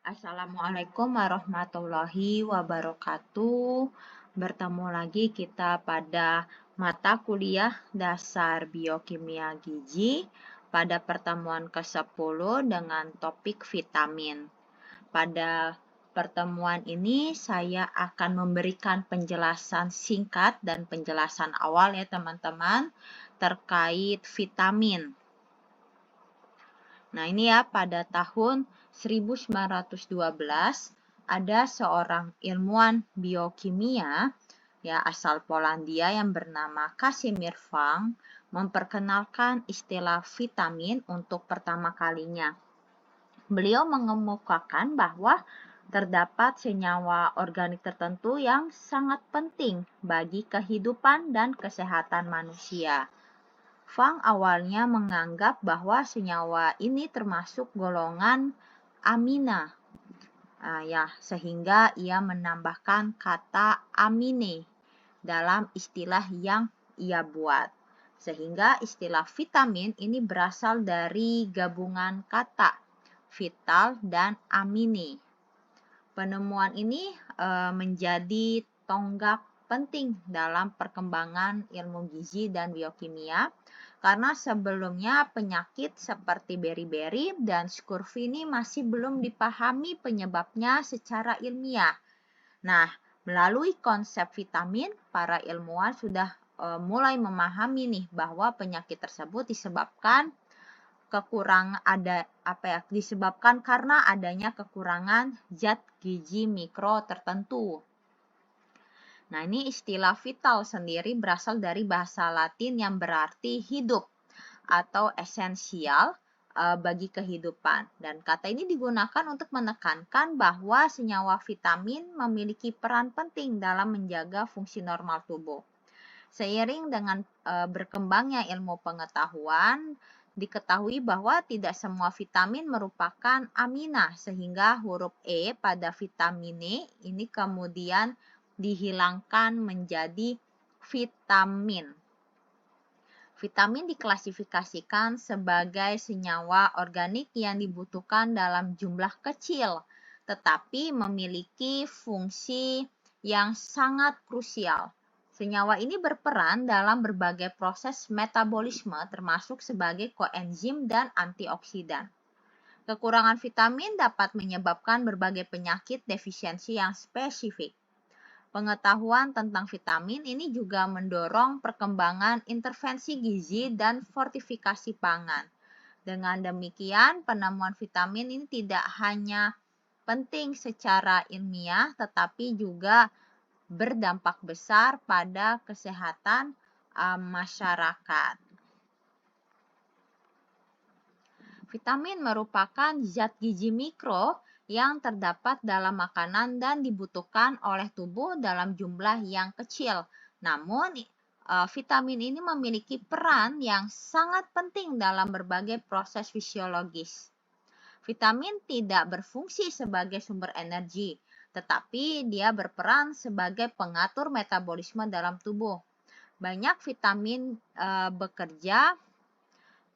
Assalamualaikum warahmatullahi wabarakatuh. Bertemu lagi kita pada mata kuliah dasar biokimia gizi pada pertemuan ke-10 dengan topik vitamin. Pada pertemuan ini saya akan memberikan penjelasan singkat dan penjelasan awal ya teman-teman terkait vitamin. Nah, ini ya pada tahun 1912 ada seorang ilmuwan biokimia ya asal Polandia yang bernama Casimir Wang memperkenalkan istilah vitamin untuk pertama kalinya. Beliau mengemukakan bahwa terdapat senyawa organik tertentu yang sangat penting bagi kehidupan dan kesehatan manusia. Wang awalnya menganggap bahwa senyawa ini termasuk golongan amina, sehingga ia menambahkan kata amine dalam istilah yang ia buat. Sehingga istilah vitamin ini berasal dari gabungan kata vital dan amine. Penemuan ini menjadi tonggak penting dalam perkembangan ilmu gizi dan biokimia karena sebelumnya penyakit seperti beri-beri dan scurvy ini masih belum dipahami penyebabnya secara ilmiah. Nah, melalui konsep vitamin, para ilmuwan sudah mulai memahami nih bahwa penyakit tersebut disebabkan karena adanya kekurangan zat gizi mikro tertentu. Nah, ini istilah vital sendiri berasal dari bahasa Latin yang berarti hidup atau esensial bagi kehidupan. Dan kata ini digunakan untuk menekankan bahwa senyawa vitamin memiliki peran penting dalam menjaga fungsi normal tubuh. Seiring dengan berkembangnya ilmu pengetahuan, diketahui bahwa tidak semua vitamin merupakan amina, sehingga huruf E pada vitamine ini kemudian dihilangkan menjadi vitamin. Vitamin diklasifikasikan sebagai senyawa organik yang dibutuhkan dalam jumlah kecil, tetapi memiliki fungsi yang sangat krusial. Senyawa ini berperan dalam berbagai proses metabolisme termasuk sebagai koenzim dan antioksidan. Kekurangan vitamin dapat menyebabkan berbagai penyakit defisiensi yang spesifik. Pengetahuan tentang vitamin ini juga mendorong perkembangan intervensi gizi dan fortifikasi pangan. Dengan demikian, penemuan vitamin ini tidak hanya penting secara ilmiah, tetapi juga berdampak besar pada kesehatan masyarakat. Vitamin merupakan zat gizi mikro yang terdapat dalam makanan dan dibutuhkan oleh tubuh dalam jumlah yang kecil. Namun, vitamin ini memiliki peran yang sangat penting dalam berbagai proses fisiologis. Vitamin tidak berfungsi sebagai sumber energi, tetapi dia berperan sebagai pengatur metabolisme dalam tubuh. Banyak vitamin bekerja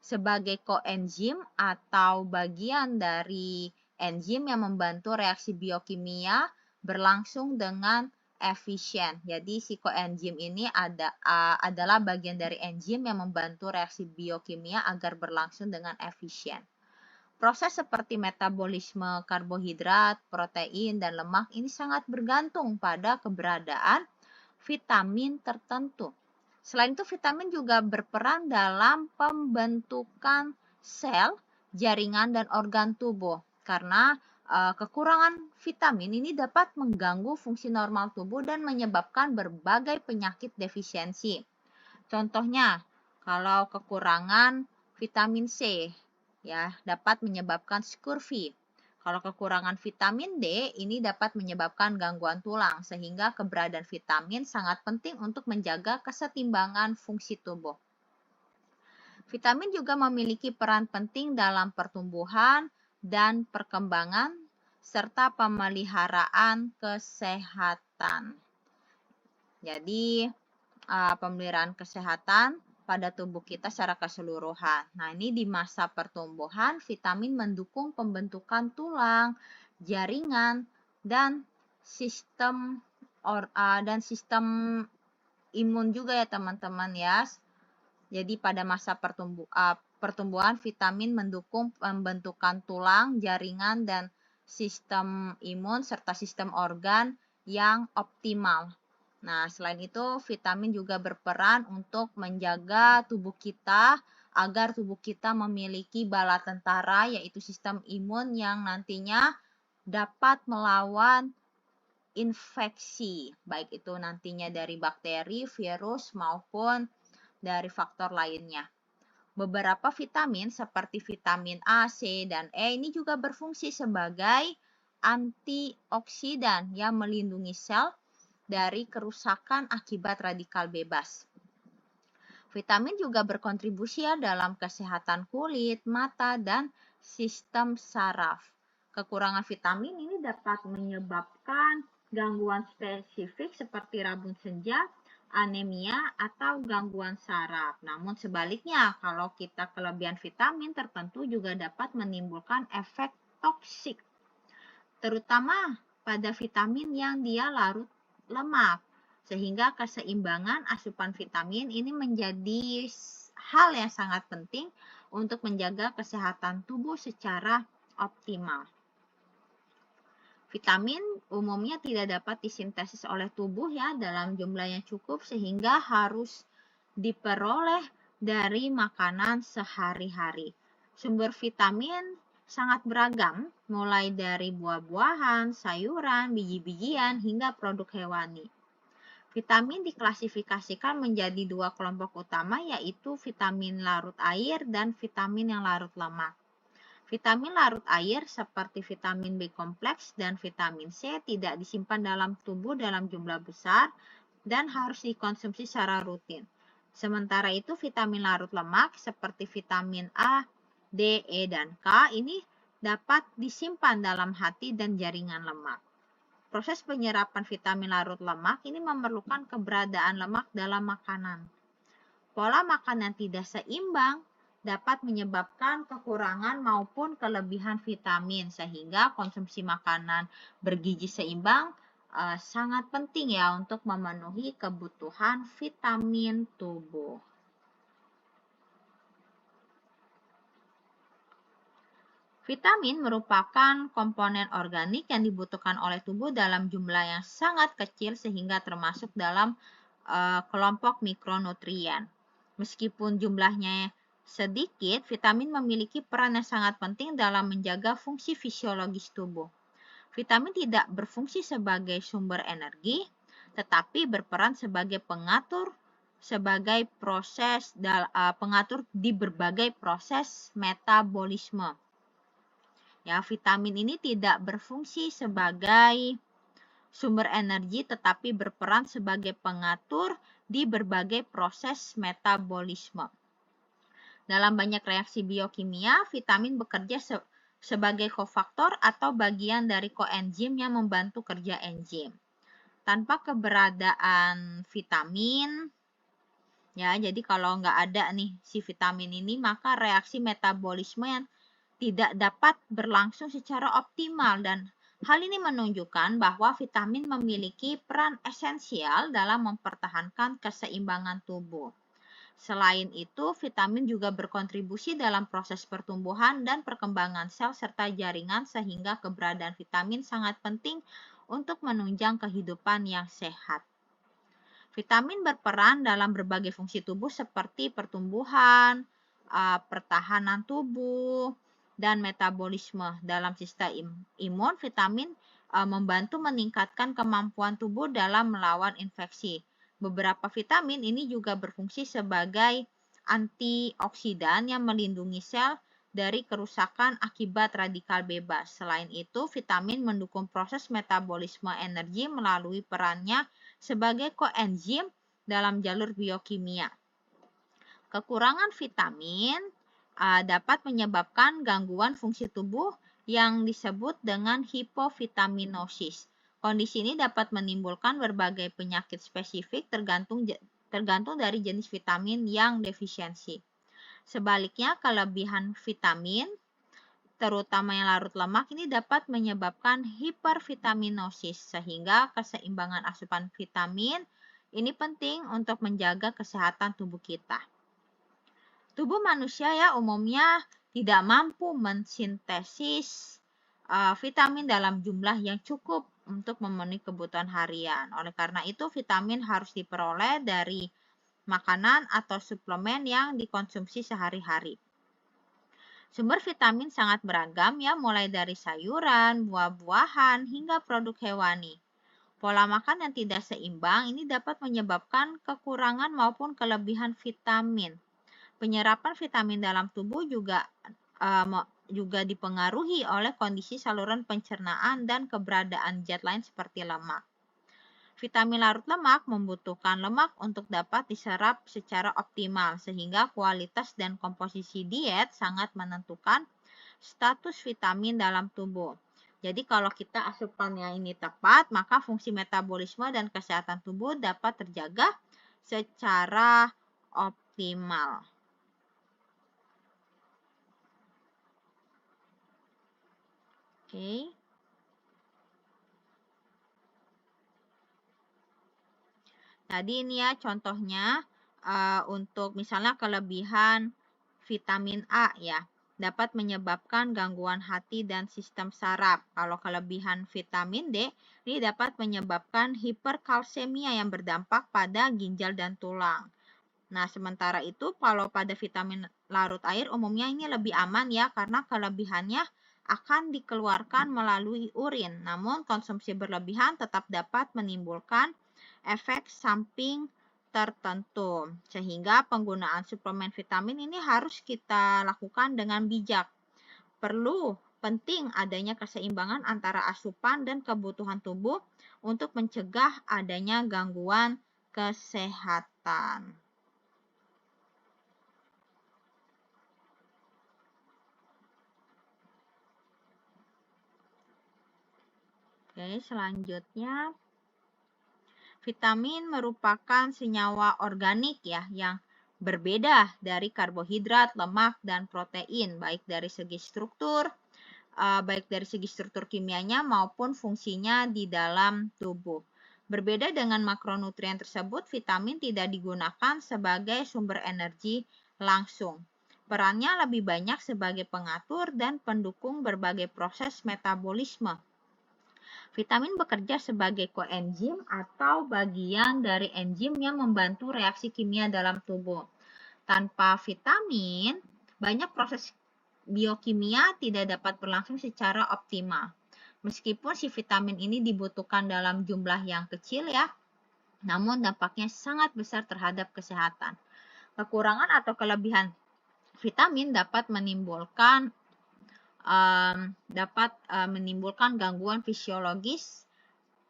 sebagai koenzim atau bagian dari enzim yang membantu reaksi biokimia berlangsung dengan efisien. Jadi si koenzim ini adalah bagian dari enzim yang membantu reaksi biokimia agar berlangsung dengan efisien. Proses seperti metabolisme karbohidrat, protein, dan lemak ini sangat bergantung pada keberadaan vitamin tertentu. Selain itu, vitamin juga berperan dalam pembentukan sel, jaringan, dan organ tubuh. Karena kekurangan vitamin ini dapat mengganggu fungsi normal tubuh dan menyebabkan berbagai penyakit defisiensi. Contohnya, kalau kekurangan vitamin C ya dapat menyebabkan scurvy. Kalau kekurangan vitamin D ini dapat menyebabkan gangguan tulang sehingga keberadaan vitamin sangat penting untuk menjaga kesetimbangan fungsi tubuh. Vitamin juga memiliki peran penting dalam pertumbuhan dan perkembangan serta pemeliharaan kesehatan. Jadi, pemeliharaan kesehatan pada tubuh kita secara keseluruhan. Nah, ini di masa pertumbuhan, vitamin mendukung pembentukan tulang, jaringan, dan sistem imun juga ya teman-teman ya. Jadi pada masa pertumbuhan, vitamin mendukung pembentukan tulang, jaringan, dan sistem imun serta sistem organ yang optimal. Nah, selain itu, vitamin juga berperan untuk menjaga tubuh kita agar tubuh kita memiliki bala tentara, yaitu sistem imun yang nantinya dapat melawan infeksi, baik itu nantinya dari bakteri, virus, maupun dari faktor lainnya. Beberapa vitamin seperti vitamin A, C, dan E ini juga berfungsi sebagai antioksidan yang melindungi sel dari kerusakan akibat radikal bebas. Vitamin juga berkontribusi dalam kesehatan kulit, mata, dan sistem saraf. Kekurangan vitamin ini dapat menyebabkan gangguan spesifik seperti rabun senja, anemia, atau gangguan saraf. Namun sebaliknya, kalau kita kelebihan vitamin tertentu juga dapat menimbulkan efek toksik, terutama pada vitamin yang dia larut lemak. Sehingga keseimbangan asupan vitamin ini menjadi hal yang sangat penting untuk menjaga kesehatan tubuh secara optimal. Vitamin umumnya tidak dapat disintesis oleh tubuh ya dalam jumlah yang cukup sehingga harus diperoleh dari makanan sehari-hari. Sumber vitamin sangat beragam, mulai dari buah-buahan, sayuran, biji-bijian, hingga produk hewani. Vitamin diklasifikasikan menjadi dua kelompok utama, yaitu vitamin larut air dan vitamin yang larut lemak. Vitamin larut air seperti vitamin B kompleks dan vitamin C tidak disimpan dalam tubuh dalam jumlah besar dan harus dikonsumsi secara rutin. Sementara itu vitamin larut lemak seperti vitamin A, D, E, dan K ini dapat disimpan dalam hati dan jaringan lemak. Proses penyerapan vitamin larut lemak ini memerlukan keberadaan lemak dalam makanan. Pola makan yang tidak seimbang dapat menyebabkan kekurangan maupun kelebihan vitamin, sehingga konsumsi makanan bergizi seimbang sangat penting ya untuk memenuhi kebutuhan vitamin tubuh. Vitamin merupakan komponen organik yang dibutuhkan oleh tubuh dalam jumlah yang sangat kecil sehingga termasuk dalam kelompok mikronutrien. Meskipun jumlahnya sedikit, vitamin memiliki peran yang sangat penting dalam menjaga fungsi fisiologis tubuh. Vitamin tidak berfungsi sebagai sumber energi, tetapi berperan sebagai pengatur di berbagai proses metabolisme. Ya, vitamin ini tidak berfungsi sebagai sumber energi tetapi berperan sebagai pengatur di berbagai proses metabolisme. Dalam banyak reaksi biokimia, vitamin bekerja sebagai kofaktor atau bagian dari koenzim yang membantu kerja enzim. Tanpa keberadaan vitamin, ya, jadi kalau nggak ada nih si vitamin ini, maka reaksi metabolisme yang tidak dapat berlangsung secara optimal dan hal ini menunjukkan bahwa vitamin memiliki peran esensial dalam mempertahankan keseimbangan tubuh. Selain itu, vitamin juga berkontribusi dalam proses pertumbuhan dan perkembangan sel serta jaringan sehingga keberadaan vitamin sangat penting untuk menunjang kehidupan yang sehat. Vitamin berperan dalam berbagai fungsi tubuh seperti pertumbuhan, pertahanan tubuh, dan metabolisme. Dalam sistem imun, vitamin membantu meningkatkan kemampuan tubuh dalam melawan infeksi. Beberapa vitamin ini juga berfungsi sebagai antioksidan yang melindungi sel dari kerusakan akibat radikal bebas. Selain itu, vitamin mendukung proses metabolisme energi melalui perannya sebagai koenzim dalam jalur biokimia. Kekurangan vitamin dapat menyebabkan gangguan fungsi tubuh yang disebut dengan hipovitaminosis. Kondisi ini dapat menimbulkan berbagai penyakit spesifik tergantung dari jenis vitamin yang defisiensi. Sebaliknya, kelebihan vitamin terutama yang larut lemak, ini dapat menyebabkan hipervitaminosis, sehingga keseimbangan asupan vitamin ini penting untuk menjaga kesehatan tubuh kita. Tubuh manusia ya umumnya tidak mampu mensintesis vitamin dalam jumlah yang cukup untuk memenuhi kebutuhan harian. Oleh karena itu, vitamin harus diperoleh dari makanan atau suplemen yang dikonsumsi sehari-hari. Sumber vitamin sangat beragam ya, mulai dari sayuran, buah-buahan, hingga produk hewani. Pola makan yang tidak seimbang ini dapat menyebabkan kekurangan maupun kelebihan vitamin. Penyerapan vitamin dalam tubuh juga dipengaruhi oleh kondisi saluran pencernaan dan keberadaan zat lain seperti lemak. Vitamin larut lemak membutuhkan lemak untuk dapat diserap secara optimal, sehingga kualitas dan komposisi diet sangat menentukan status vitamin dalam tubuh. Jadi kalau kita asupannya ini tepat, maka fungsi metabolisme dan kesehatan tubuh dapat terjaga secara optimal. Oke. Tadi ini ya contohnya untuk misalnya kelebihan vitamin A ya, dapat menyebabkan gangguan hati dan sistem saraf. Kalau kelebihan vitamin D ini dapat menyebabkan hiperkalsemia yang berdampak pada ginjal dan tulang. Nah, sementara itu kalau pada vitamin larut air umumnya ini lebih aman ya, karena kelebihannya akan dikeluarkan melalui urin. Namun konsumsi berlebihan tetap dapat menimbulkan efek samping tertentu. Sehingga penggunaan suplemen vitamin ini harus kita lakukan dengan bijak. Penting adanya keseimbangan antara asupan dan kebutuhan tubuh untuk mencegah adanya gangguan kesehatan. Oke, selanjutnya vitamin merupakan senyawa organik ya yang berbeda dari karbohidrat, lemak, dan protein, baik dari segi struktur kimianya maupun fungsinya di dalam tubuh. Berbeda dengan makronutrien tersebut, vitamin tidak digunakan sebagai sumber energi langsung. Perannya lebih banyak sebagai pengatur dan pendukung berbagai proses metabolisme. Vitamin bekerja sebagai koenzim atau bagian dari enzim yang membantu reaksi kimia dalam tubuh. Tanpa vitamin, banyak proses biokimia tidak dapat berlangsung secara optimal. Meskipun si vitamin ini dibutuhkan dalam jumlah yang kecil ya, namun dampaknya sangat besar terhadap kesehatan. Kekurangan atau kelebihan vitamin dapat menimbulkan gangguan fisiologis,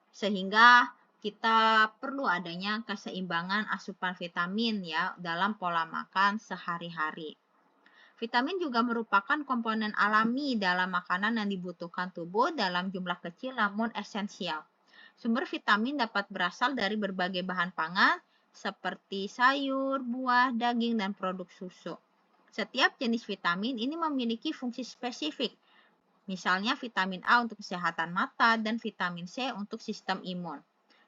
sehingga kita perlu adanya keseimbangan asupan vitamin ya dalam pola makan sehari-hari. Vitamin juga merupakan komponen alami dalam makanan yang dibutuhkan tubuh dalam jumlah kecil namun esensial. Sumber vitamin dapat berasal dari berbagai bahan pangan seperti sayur, buah, daging, dan produk susu. Setiap jenis vitamin ini memiliki fungsi spesifik. Misalnya vitamin A untuk kesehatan mata dan vitamin C untuk sistem imun.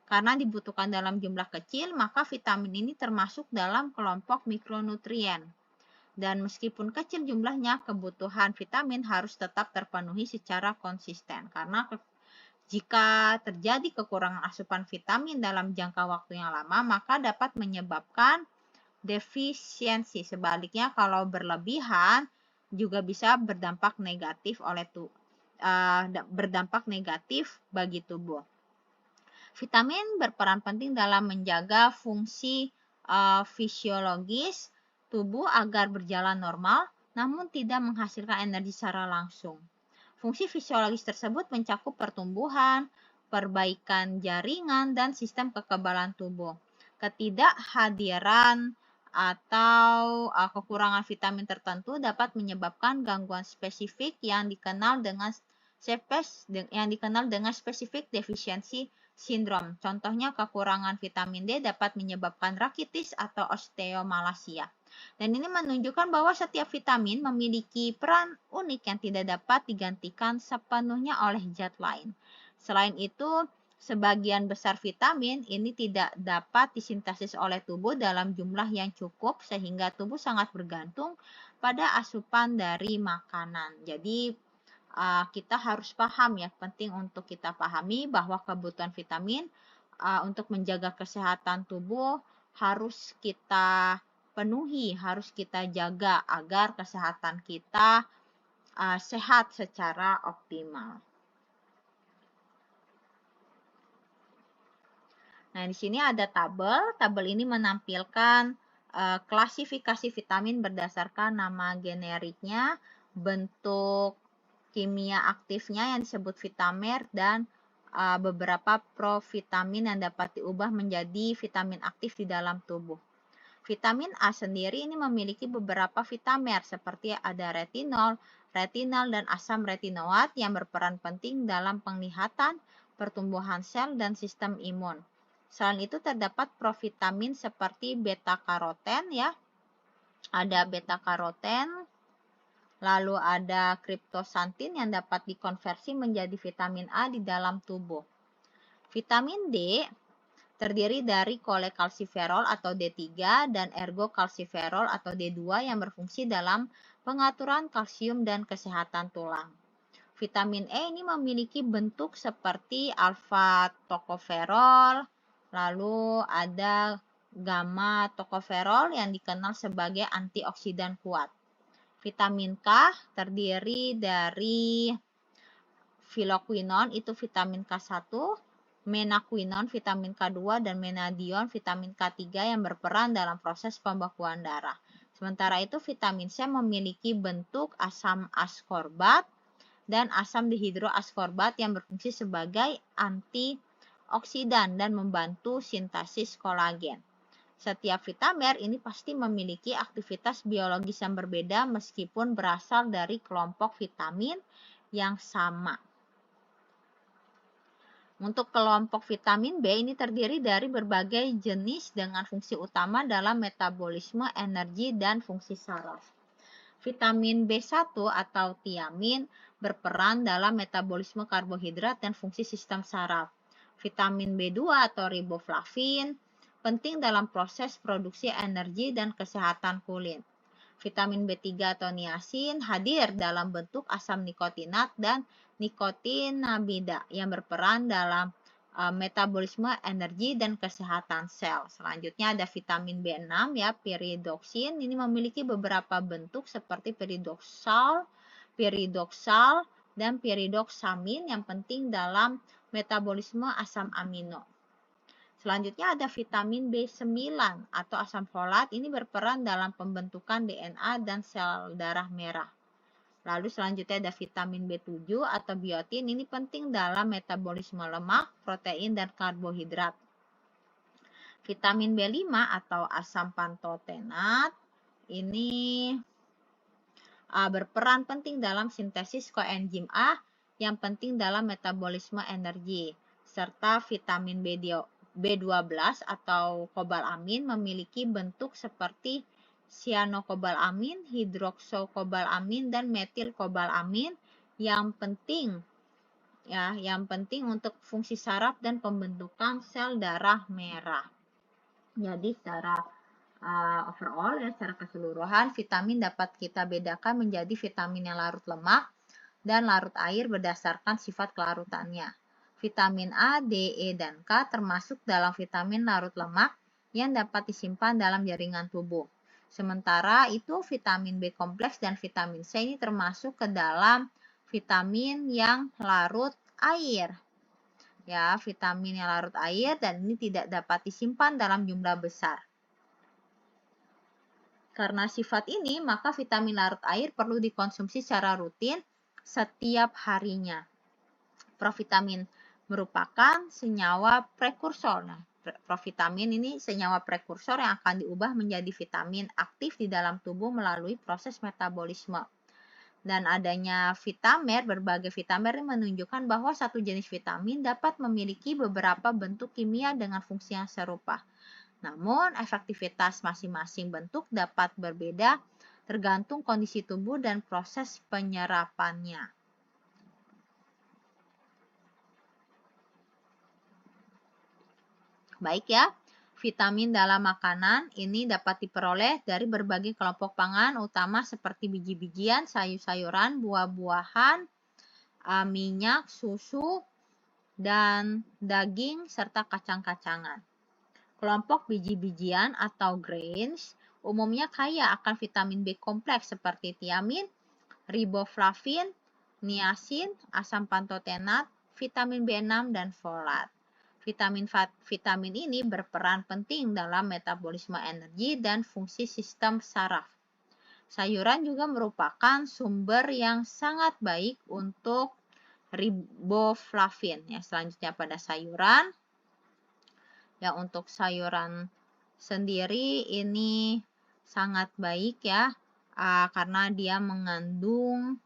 Karena dibutuhkan dalam jumlah kecil, maka vitamin ini termasuk dalam kelompok mikronutrien. Dan meskipun kecil jumlahnya, kebutuhan vitamin harus tetap terpenuhi secara konsisten. Karena jika terjadi kekurangan asupan vitamin dalam jangka waktu yang lama, maka dapat menyebabkan defisiensi. Sebaliknya, kalau berlebihan juga bisa berdampak negatif bagi tubuh. Vitamin berperan penting dalam menjaga fungsi fisiologis tubuh agar berjalan normal, namun tidak menghasilkan energi secara langsung. Fungsi fisiologis tersebut mencakup pertumbuhan, perbaikan jaringan, dan sistem kekebalan tubuh. Ketidakhadiran atau kekurangan vitamin tertentu dapat menyebabkan gangguan spesifik yang dikenal dengan spesifik defisiensi sindrom. Contohnya kekurangan vitamin D dapat menyebabkan rakitis atau osteomalacia. Dan ini menunjukkan bahwa setiap vitamin memiliki peran unik yang tidak dapat digantikan sepenuhnya oleh zat lain. Selain itu, sebagian besar vitamin ini tidak dapat disintesis oleh tubuh dalam jumlah yang cukup sehingga tubuh sangat bergantung pada asupan dari makanan. Jadi kita harus paham ya, penting untuk kita pahami bahwa kebutuhan vitamin untuk menjaga kesehatan tubuh harus kita penuhi, harus kita jaga agar kesehatan kita sehat secara optimal. Nah, di sini ada tabel. Tabel ini menampilkan klasifikasi vitamin berdasarkan nama generiknya, bentuk kimia aktifnya yang disebut vitamer, dan beberapa provitamin yang dapat diubah menjadi vitamin aktif di dalam tubuh. Vitamin A sendiri ini memiliki beberapa vitamer seperti ada retinol, retinal, dan asam retinoat yang berperan penting dalam penglihatan, pertumbuhan sel, dan sistem imun. Selain itu terdapat provitamin seperti beta-karoten ya. Ada beta-karoten, lalu ada kriptosantin yang dapat dikonversi menjadi vitamin A di dalam tubuh. Vitamin D terdiri dari kolekalsiferol atau D3 dan ergokalsiferol atau D2 yang berfungsi dalam pengaturan kalsium dan kesehatan tulang. Vitamin E ini memiliki bentuk seperti alfa tokoferol, lalu ada gamma tokoferol yang dikenal sebagai antioksidan kuat. Vitamin K terdiri dari filoquinon, itu vitamin K1, menaquinon vitamin K2, dan menadion vitamin K3 yang berperan dalam proses pembekuan darah. Sementara itu vitamin C memiliki bentuk asam askorbat dan asam dihidroaskorbat yang berfungsi sebagai antioksidan dan membantu sintesis kolagen. Setiap vitamer ini pasti memiliki aktivitas biologis yang berbeda meskipun berasal dari kelompok vitamin yang sama. Untuk kelompok vitamin B ini terdiri dari berbagai jenis dengan fungsi utama dalam metabolisme, energi, dan fungsi saraf. Vitamin B1 atau tiamin berperan dalam metabolisme karbohidrat dan fungsi sistem saraf. Vitamin B2 atau riboflavin penting dalam proses produksi energi dan kesehatan kulit. Vitamin B3 atau niacin hadir dalam bentuk asam nikotinat dan nikotinamida yang berperan dalam metabolisme energi dan kesehatan sel. Selanjutnya ada vitamin B6 ya, pyridoxine. Ini memiliki beberapa bentuk seperti pyridoxal, dan pyridoxamin yang penting dalam metabolisme asam amino. Selanjutnya ada vitamin B9 atau asam folat. Ini berperan dalam pembentukan DNA dan sel darah merah. Lalu selanjutnya ada vitamin B7 atau biotin. Ini penting dalam metabolisme lemak, protein, dan karbohidrat. Vitamin B5 atau asam pantotenat ini berperan penting dalam sintesis koenzim A yang penting dalam metabolisme energi. Serta vitamin B12 atau kobalamin memiliki bentuk seperti cyanokobalamin, hidroksokobalamin, dan metilkobalamin yang penting untuk fungsi saraf dan pembentukan sel darah merah. Jadi secara overall ya, secara keseluruhan vitamin dapat kita bedakan menjadi vitamin yang larut lemak dan larut air berdasarkan sifat kelarutannya. Vitamin A, D, E, dan K termasuk dalam vitamin larut lemak yang dapat disimpan dalam jaringan tubuh. Sementara itu vitamin B kompleks dan vitamin C ini termasuk ke dalam vitamin yang larut air. Ya, vitamin yang larut air dan ini tidak dapat disimpan dalam jumlah besar. Karena sifat ini, maka vitamin larut air perlu dikonsumsi secara rutin setiap harinya. Provitamin merupakan senyawa prekursor. Nah, provitamin ini senyawa prekursor yang akan diubah menjadi vitamin aktif di dalam tubuh melalui proses metabolisme. Dan adanya vitamer, berbagai vitamer ini menunjukkan bahwa satu jenis vitamin dapat memiliki beberapa bentuk kimia dengan fungsi yang serupa. Namun, efektivitas masing-masing bentuk dapat berbeda tergantung kondisi tubuh dan proses penyerapannya. Baik ya, vitamin dalam makanan ini dapat diperoleh dari berbagai kelompok pangan utama seperti biji-bijian, sayur-sayuran, buah-buahan, minyak, susu, dan daging, serta kacang-kacangan. Kelompok biji-bijian atau grains umumnya kaya akan vitamin B kompleks seperti tiamin, riboflavin, niacin, asam pantotenat, vitamin B6, dan folat. Vitamin ini berperan penting dalam metabolisme energi dan fungsi sistem saraf. Sayuran juga merupakan sumber yang sangat baik untuk riboflavin. Ya, selanjutnya pada sayuran. Ya, untuk sayuran sendiri ini sangat baik ya, karena dia mengandung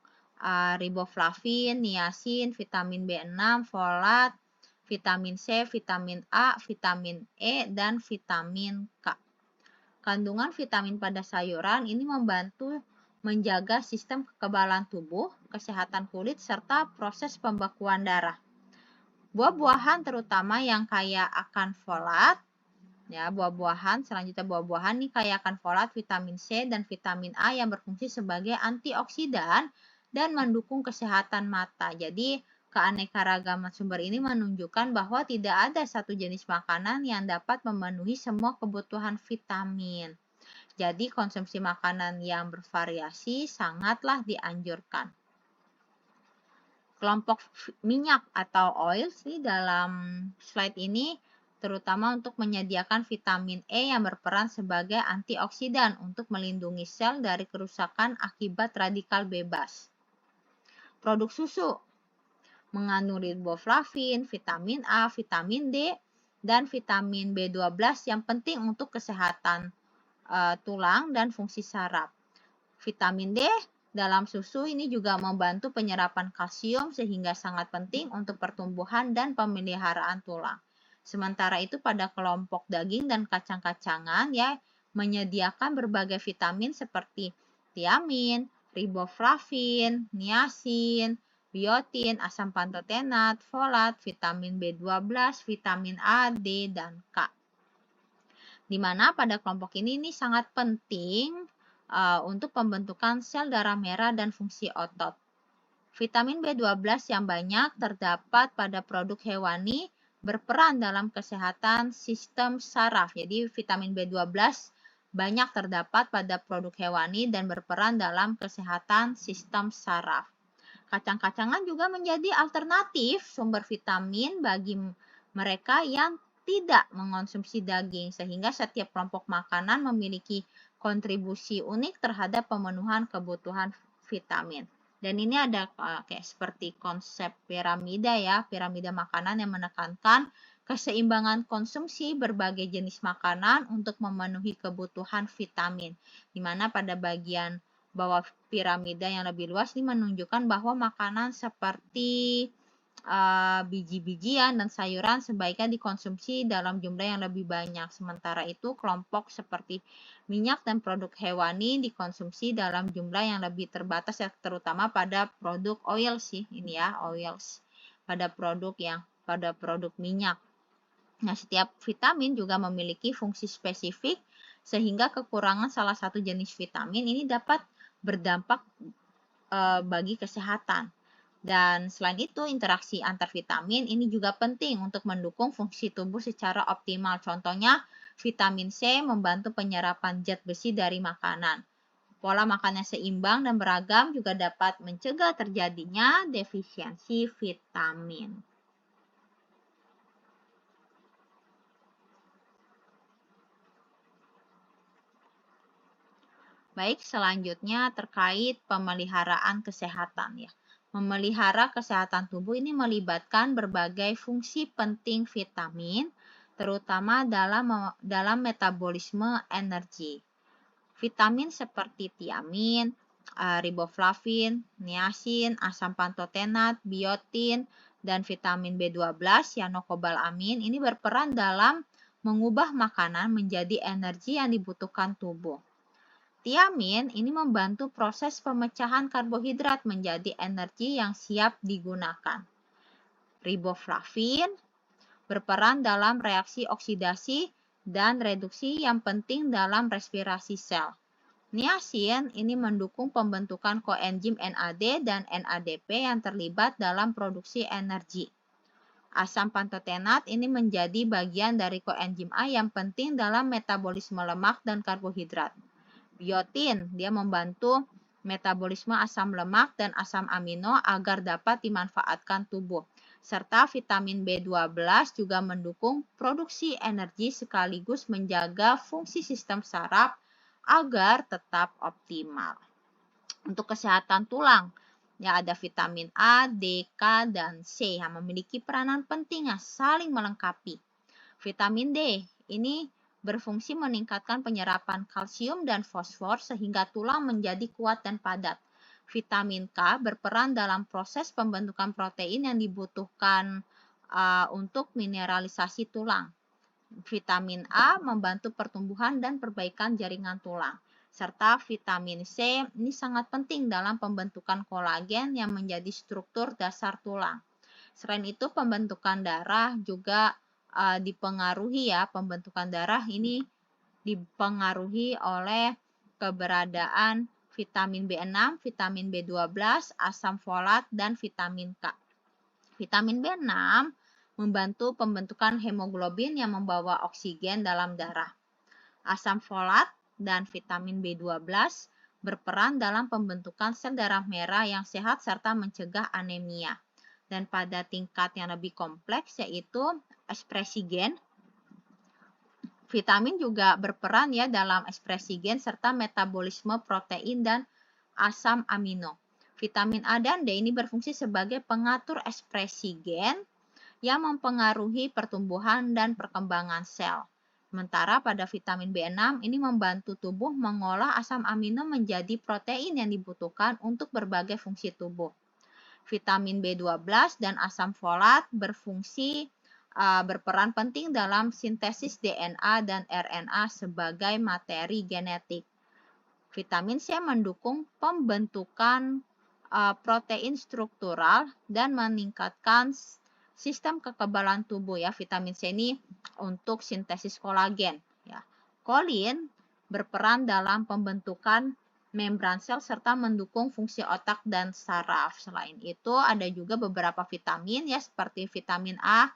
riboflavin, niacin, vitamin B6, folat, vitamin C, vitamin A, vitamin E, dan vitamin K. Kandungan vitamin pada sayuran ini membantu menjaga sistem kekebalan tubuh, kesehatan kulit, serta proses pembekuan darah. Buah-buahan terutama yang kaya akan folat, ya, selanjutnya buah-buahan ini kaya akan folat, vitamin C, dan vitamin A yang berfungsi sebagai antioksidan dan mendukung kesehatan mata. Jadi, keanekaragaman sumber ini menunjukkan bahwa tidak ada satu jenis makanan yang dapat memenuhi semua kebutuhan vitamin. Jadi, konsumsi makanan yang bervariasi sangatlah dianjurkan. Kelompok minyak atau oils di dalam slide ini terutama untuk menyediakan vitamin E yang berperan sebagai antioksidan untuk melindungi sel dari kerusakan akibat radikal bebas. Produk susu mengandung riboflavin, vitamin A, vitamin D, dan vitamin B12 yang penting untuk kesehatan tulang dan fungsi saraf. Vitamin D dalam susu ini juga membantu penyerapan kalsium sehingga sangat penting untuk pertumbuhan dan pemeliharaan tulang. Sementara itu pada kelompok daging dan kacang-kacangan ya menyediakan berbagai vitamin seperti tiamin, riboflavin, niacin, biotin, asam pantotenat, folat, vitamin B12, vitamin A, D, dan K. Di mana pada kelompok ini sangat penting untuk pembentukan sel darah merah dan fungsi otot. Vitamin B12 yang banyak terdapat pada produk hewani berperan dalam kesehatan sistem saraf. Jadi vitamin B12 banyak terdapat pada produk hewani dan berperan dalam kesehatan sistem saraf. Kacang-kacangan juga menjadi alternatif sumber vitamin bagi mereka yang tidak mengonsumsi daging, sehingga setiap kelompok makanan memiliki kontribusi unik terhadap pemenuhan kebutuhan vitamin. Dan ini ada kayak seperti konsep piramida ya, piramida makanan yang menekankan keseimbangan konsumsi berbagai jenis makanan untuk memenuhi kebutuhan vitamin. Di mana pada bagian bawah piramida yang lebih luas ini menunjukkan bahwa makanan seperti biji-bijian dan sayuran sebaiknya dikonsumsi dalam jumlah yang lebih banyak. Sementara itu, kelompok seperti minyak dan produk hewani dikonsumsi dalam jumlah yang lebih terbatas, ya, terutama pada produk oil sih ini ya, oils. Pada produk minyak. Nah, setiap vitamin juga memiliki fungsi spesifik sehingga kekurangan salah satu jenis vitamin ini dapat berdampak bagi kesehatan. Dan selain itu, interaksi antar vitamin ini juga penting untuk mendukung fungsi tubuh secara optimal. Contohnya, vitamin C membantu penyerapan zat besi dari makanan. Pola makan yang seimbang dan beragam juga dapat mencegah terjadinya defisiensi vitamin. Baik, selanjutnya terkait pemeliharaan kesehatan ya. Memelihara kesehatan tubuh ini melibatkan berbagai fungsi penting vitamin, terutama dalam metabolisme energi. Vitamin seperti tiamin, riboflavin, niacin, asam pantotenat, biotin, dan vitamin B12, cyanokobalamin ini berperan dalam mengubah makanan menjadi energi yang dibutuhkan tubuh. Tiamin ini membantu proses pemecahan karbohidrat menjadi energi yang siap digunakan. Riboflavin berperan dalam reaksi oksidasi dan reduksi yang penting dalam respirasi sel. Niacin ini mendukung pembentukan koenzim NAD dan NADP yang terlibat dalam produksi energi. Asam pantotenat ini menjadi bagian dari koenzim A yang penting dalam metabolisme lemak dan karbohidrat. Biotin, dia membantu metabolisme asam lemak dan asam amino agar dapat dimanfaatkan tubuh. Serta vitamin B12 juga mendukung produksi energi sekaligus menjaga fungsi sistem saraf agar tetap optimal. Untuk kesehatan tulang, ya ada vitamin A, D, K, dan C yang memiliki peranan penting yang saling melengkapi. Vitamin D ini berfungsi meningkatkan penyerapan kalsium dan fosfor sehingga tulang menjadi kuat dan padat. Vitamin K berperan dalam proses pembentukan protein yang dibutuhkan untuk mineralisasi tulang. Vitamin A membantu pertumbuhan dan perbaikan jaringan tulang. Serta vitamin C ini sangat penting dalam pembentukan kolagen yang menjadi struktur dasar tulang. Selain itu pembentukan darah juga dipengaruhi ya, pembentukan darah ini dipengaruhi oleh keberadaan vitamin B6, vitamin B12, asam folat, dan vitamin K. Vitamin B6 membantu pembentukan hemoglobin yang membawa oksigen dalam darah. Asam folat dan vitamin B12 berperan dalam pembentukan sel darah merah yang sehat serta mencegah anemia. Dan pada tingkat yang lebih kompleks yaitu ekspresi gen, vitamin juga berperan ya dalam ekspresi gen serta metabolisme protein dan asam amino. Vitamin A dan D ini berfungsi sebagai pengatur ekspresi gen yang mempengaruhi pertumbuhan dan perkembangan sel. Sementara pada vitamin B6 ini membantu tubuh mengolah asam amino menjadi protein yang dibutuhkan untuk berbagai fungsi tubuh. Vitamin B12 dan asam folat berperan penting dalam sintesis DNA dan RNA sebagai materi genetik. Vitamin C mendukung pembentukan protein struktural dan meningkatkan sistem kekebalan tubuh ya. Vitamin C ini untuk sintesis kolagen ya. Kolin berperan dalam pembentukan membran sel serta mendukung fungsi otak dan saraf. Selain itu ada juga beberapa vitamin ya seperti vitamin A,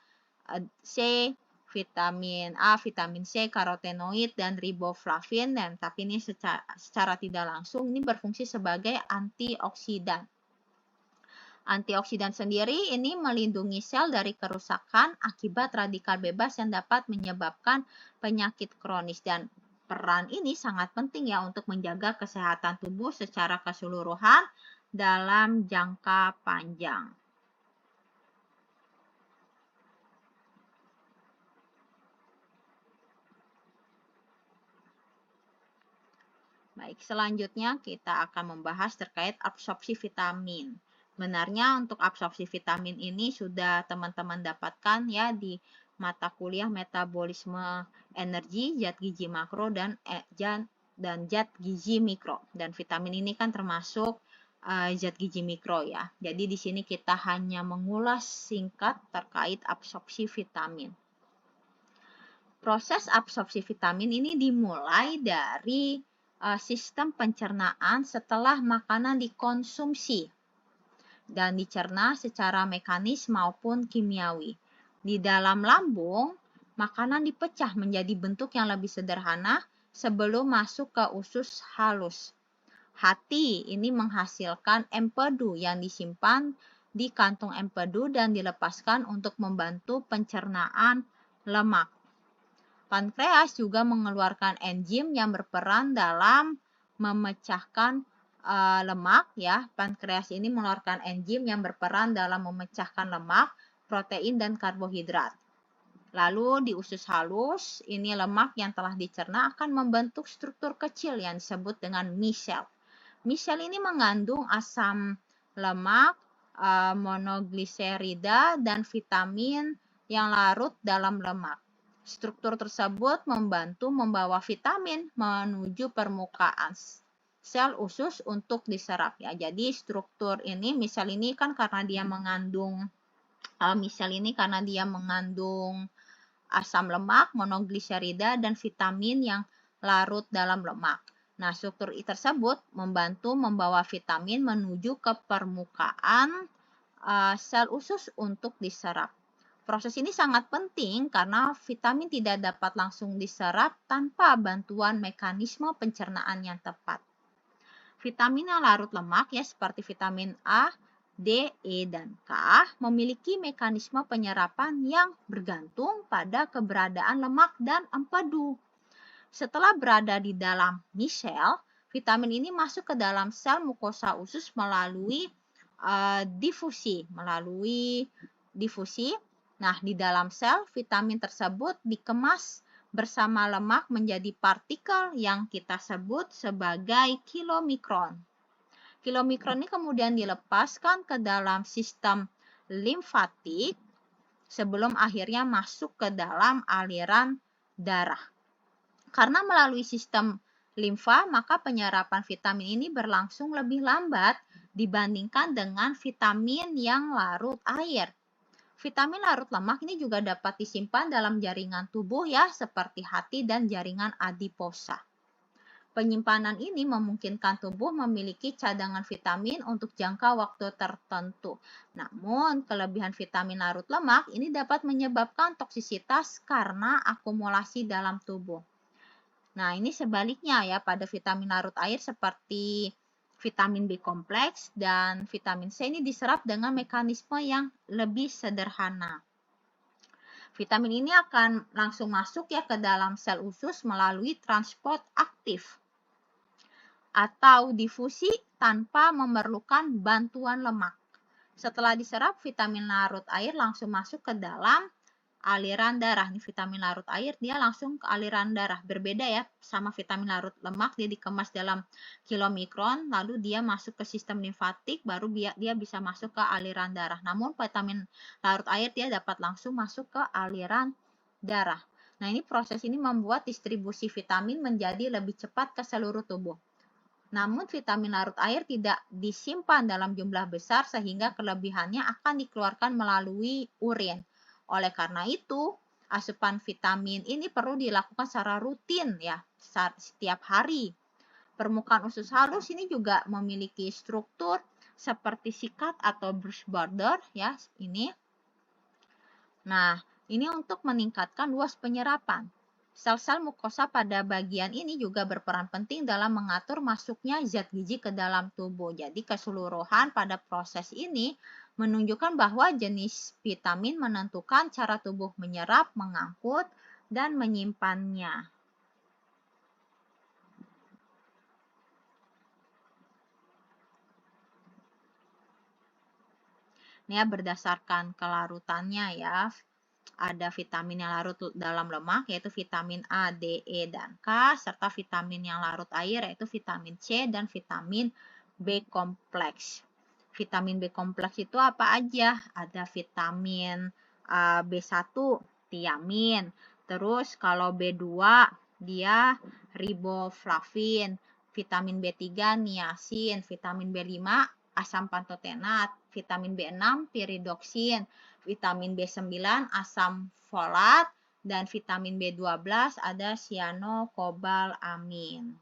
C, vitamin A, vitamin C, karotenoid, dan riboflavin. Dan tapi ini secara tidak langsung ini berfungsi sebagai antioksidan. Antioksidan sendiri ini melindungi sel dari kerusakan akibat radikal bebas yang dapat menyebabkan penyakit kronis. Dan peran ini sangat penting ya untuk menjaga kesehatan tubuh secara keseluruhan dalam jangka panjang. Baik, selanjutnya kita akan membahas terkait absorpsi vitamin. Benarnya untuk absorpsi vitamin ini sudah teman-teman dapatkan ya di mata kuliah metabolisme energi, zat gizi makro, dan zat gizi mikro. Dan vitamin ini kan termasuk zat gizi mikro ya. Jadi di sini kita hanya mengulas singkat terkait absorpsi vitamin. Proses absorpsi vitamin ini dimulai dari sistem pencernaan setelah makanan dikonsumsi dan dicerna secara mekanis maupun kimiawi. Di dalam lambung, makanan dipecah menjadi bentuk yang lebih sederhana sebelum masuk ke usus halus. Hati ini menghasilkan empedu yang disimpan di kantung empedu dan dilepaskan untuk membantu pencernaan lemak. Pankreas juga mengeluarkan enzim yang berperan dalam memecahkan lemak ya. Pankreas ini mengeluarkan enzim yang berperan dalam memecahkan lemak, protein, dan karbohidrat. Lalu di usus halus, ini lemak yang telah dicerna akan membentuk struktur kecil yang disebut dengan micelle. Misel ini mengandung asam lemak, monogliserida, dan vitamin yang larut dalam lemak. Struktur tersebut membantu membawa vitamin menuju permukaan sel usus untuk diserap ya. Jadi struktur ini misel ini kan karena dia mengandung asam lemak, monogliserida, dan vitamin yang larut dalam lemak. Nah, struktur tersebut membantu membawa vitamin menuju ke permukaan sel usus untuk diserap. Proses ini sangat penting karena vitamin tidak dapat langsung diserap tanpa bantuan mekanisme pencernaan yang tepat. Vitamin yang larut lemak ya seperti vitamin A, D, E, dan K memiliki mekanisme penyerapan yang bergantung pada keberadaan lemak dan empedu. Setelah berada di dalam misel, vitamin ini masuk ke dalam sel mukosa usus melalui difusi. Nah, di dalam sel, vitamin tersebut dikemas bersama lemak menjadi partikel yang kita sebut sebagai kilomikron. Kilomikron ini kemudian dilepaskan ke dalam sistem limfatik sebelum akhirnya masuk ke dalam aliran darah. Karena melalui sistem limfa, maka penyerapan vitamin ini berlangsung lebih lambat dibandingkan dengan vitamin yang larut air. Vitamin larut lemak ini juga dapat disimpan dalam jaringan tubuh ya, seperti hati dan jaringan adiposa. Penyimpanan ini memungkinkan tubuh memiliki cadangan vitamin untuk jangka waktu tertentu. Namun, kelebihan vitamin larut lemak ini dapat menyebabkan toksisitas karena akumulasi dalam tubuh. Nah, ini sebaliknya ya pada vitamin larut air seperti vitamin B kompleks dan vitamin C ini diserap dengan mekanisme yang lebih sederhana. Vitamin ini akan langsung masuk ya ke dalam sel usus melalui transport aktif atau difusi tanpa memerlukan bantuan lemak. Setelah diserap, vitamin larut air langsung masuk ke dalam aliran darah. Ini vitamin larut air dia langsung ke aliran darah. Berbeda ya sama vitamin larut lemak, dia dikemas dalam kilomikron, lalu dia masuk ke sistem limfatik, baru dia bisa masuk ke aliran darah. Namun vitamin larut air dia dapat langsung masuk ke aliran darah. Nah, ini proses ini membuat distribusi vitamin menjadi lebih cepat ke seluruh tubuh. Namun vitamin larut air tidak disimpan dalam jumlah besar sehingga kelebihannya akan dikeluarkan melalui urin. Oleh karena itu, asupan vitamin ini perlu dilakukan secara rutin ya, setiap hari. Permukaan usus halus ini juga memiliki struktur seperti sikat atau brush border ya, ini. Nah, ini untuk meningkatkan luas penyerapan. Sel-sel mukosa pada bagian ini juga berperan penting dalam mengatur masuknya zat gizi ke dalam tubuh. Jadi keseluruhan pada proses ini menunjukkan bahwa jenis vitamin menentukan cara tubuh menyerap, mengangkut, dan menyimpannya. Ini ya berdasarkan kelarutannya ya. Ada vitamin yang larut dalam lemak yaitu vitamin A, D, E, dan K, serta vitamin yang larut air yaitu vitamin C dan vitamin B kompleks. Vitamin B kompleks itu apa aja? Ada vitamin B1, tiamin. Terus kalau B2 dia riboflavin, vitamin B3 niacin, vitamin B5 asam pantotenat, vitamin B6 piridoksin, vitamin B9 asam folat, dan vitamin B12 ada cyanokobalamin.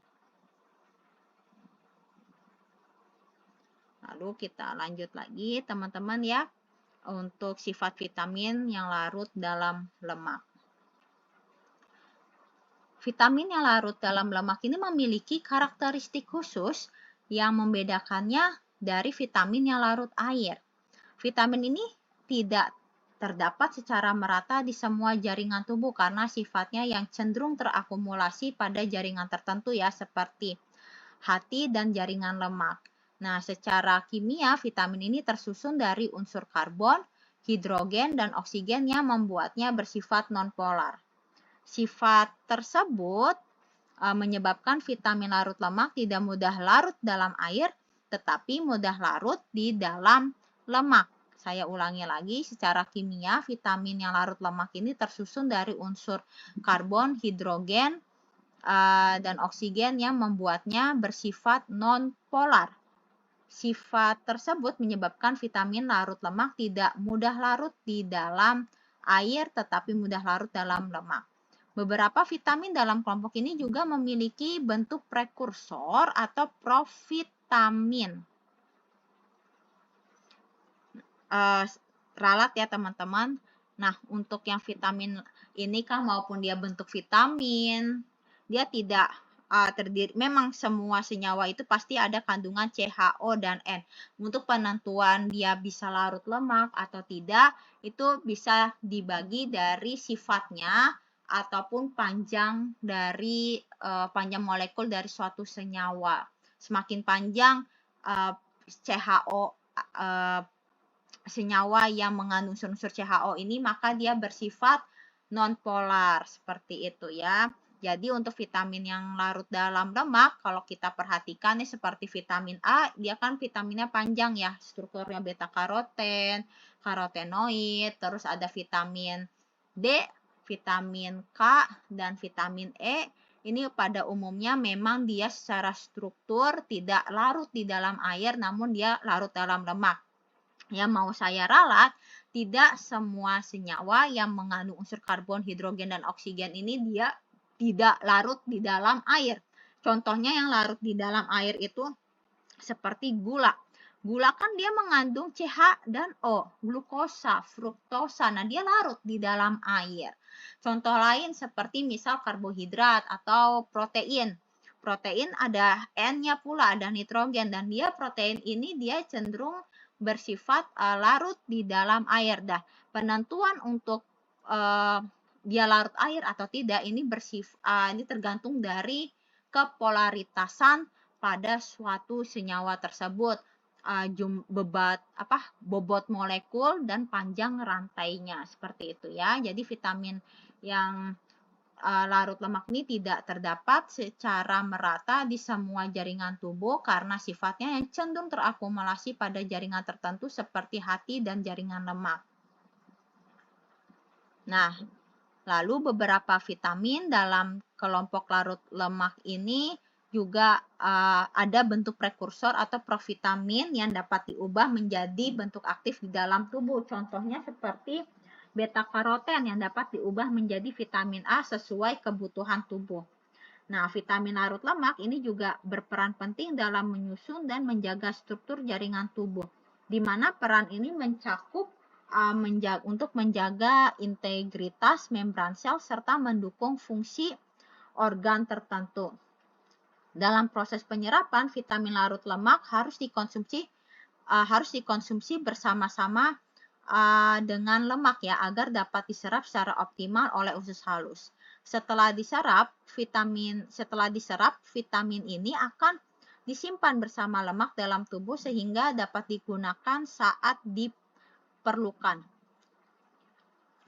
Lalu kita lanjut lagi teman-teman ya, untuk sifat vitamin yang larut dalam lemak. Vitamin yang larut dalam lemak ini memiliki karakteristik khusus yang membedakannya dari vitamin yang larut air. Vitamin ini tidak terdapat secara merata di semua jaringan tubuh karena sifatnya yang cenderung terakumulasi pada jaringan tertentu ya, seperti hati dan jaringan lemak. Nah, secara kimia vitamin ini tersusun dari unsur karbon, hidrogen, dan oksigen yang membuatnya bersifat nonpolar. Sifat tersebut menyebabkan vitamin larut lemak tidak mudah larut dalam air, tetapi mudah larut di dalam lemak. Saya ulangi lagi, secara kimia vitamin yang larut lemak ini tersusun dari unsur karbon, hidrogen, dan oksigen yang membuatnya bersifat non-polar. Sifat tersebut menyebabkan vitamin larut lemak tidak mudah larut di dalam air tetapi mudah larut dalam lemak. Beberapa vitamin dalam kelompok ini juga memiliki bentuk prekursor atau provitamin. Ralat ya teman-teman. Nah, untuk yang vitamin ini kan maupun dia bentuk vitamin, dia tidak terdiri, memang semua senyawa itu pasti ada kandungan CHO dan N. Untuk penentuan dia bisa larut lemak atau tidak, itu bisa dibagi dari sifatnya ataupun panjang dari panjang molekul dari suatu senyawa. Semakin panjang CHO senyawa yang mengandung unsur CHO ini, maka dia bersifat non-polar, seperti itu ya. Jadi untuk vitamin yang larut dalam lemak, kalau kita perhatikan nih seperti vitamin A, dia kan vitaminnya panjang ya, strukturnya beta karoten, karotenoid, terus ada vitamin D, vitamin K, dan vitamin E. Ini pada umumnya memang dia secara struktur tidak larut di dalam air, namun dia larut dalam lemak. Yang mau saya ralat, tidak semua senyawa yang mengandung unsur karbon, hidrogen, dan oksigen ini dia tidak larut di dalam air. Contohnya yang larut di dalam air itu seperti gula. Gula kan dia mengandung CH dan O, glukosa, fruktosa. Nah, dia larut di dalam air. Contoh lain seperti misal karbohidrat atau protein. Protein ada N-nya pula, ada nitrogen, dan dia protein ini dia cenderung bersifat larut di dalam air. Penentuan untuk dia larut air atau tidak ini ini tergantung dari kepolaritasan pada suatu senyawa tersebut, bobot molekul dan panjang rantainya, seperti itu ya. Jadi vitamin yang larut lemak ini tidak terdapat secara merata di semua jaringan tubuh karena sifatnya yang cenderung terakumulasi pada jaringan tertentu seperti hati dan jaringan lemak. Nah, lalu beberapa vitamin dalam kelompok larut lemak ini juga ada bentuk prekursor atau provitamin yang dapat diubah menjadi bentuk aktif di dalam tubuh. Contohnya seperti beta karoten yang dapat diubah menjadi vitamin A sesuai kebutuhan tubuh. Nah, vitamin larut lemak ini juga berperan penting dalam menyusun dan menjaga struktur jaringan tubuh, di mana peran ini mencakup untuk menjaga integritas membran sel serta mendukung fungsi organ tertentu. Dalam proses penyerapan, vitamin larut lemak harus dikonsumsi bersama-sama dengan lemak ya, agar dapat diserap secara optimal oleh usus halus. Setelah diserap, vitamin ini akan disimpan bersama lemak dalam tubuh sehingga dapat digunakan saat diperlukan.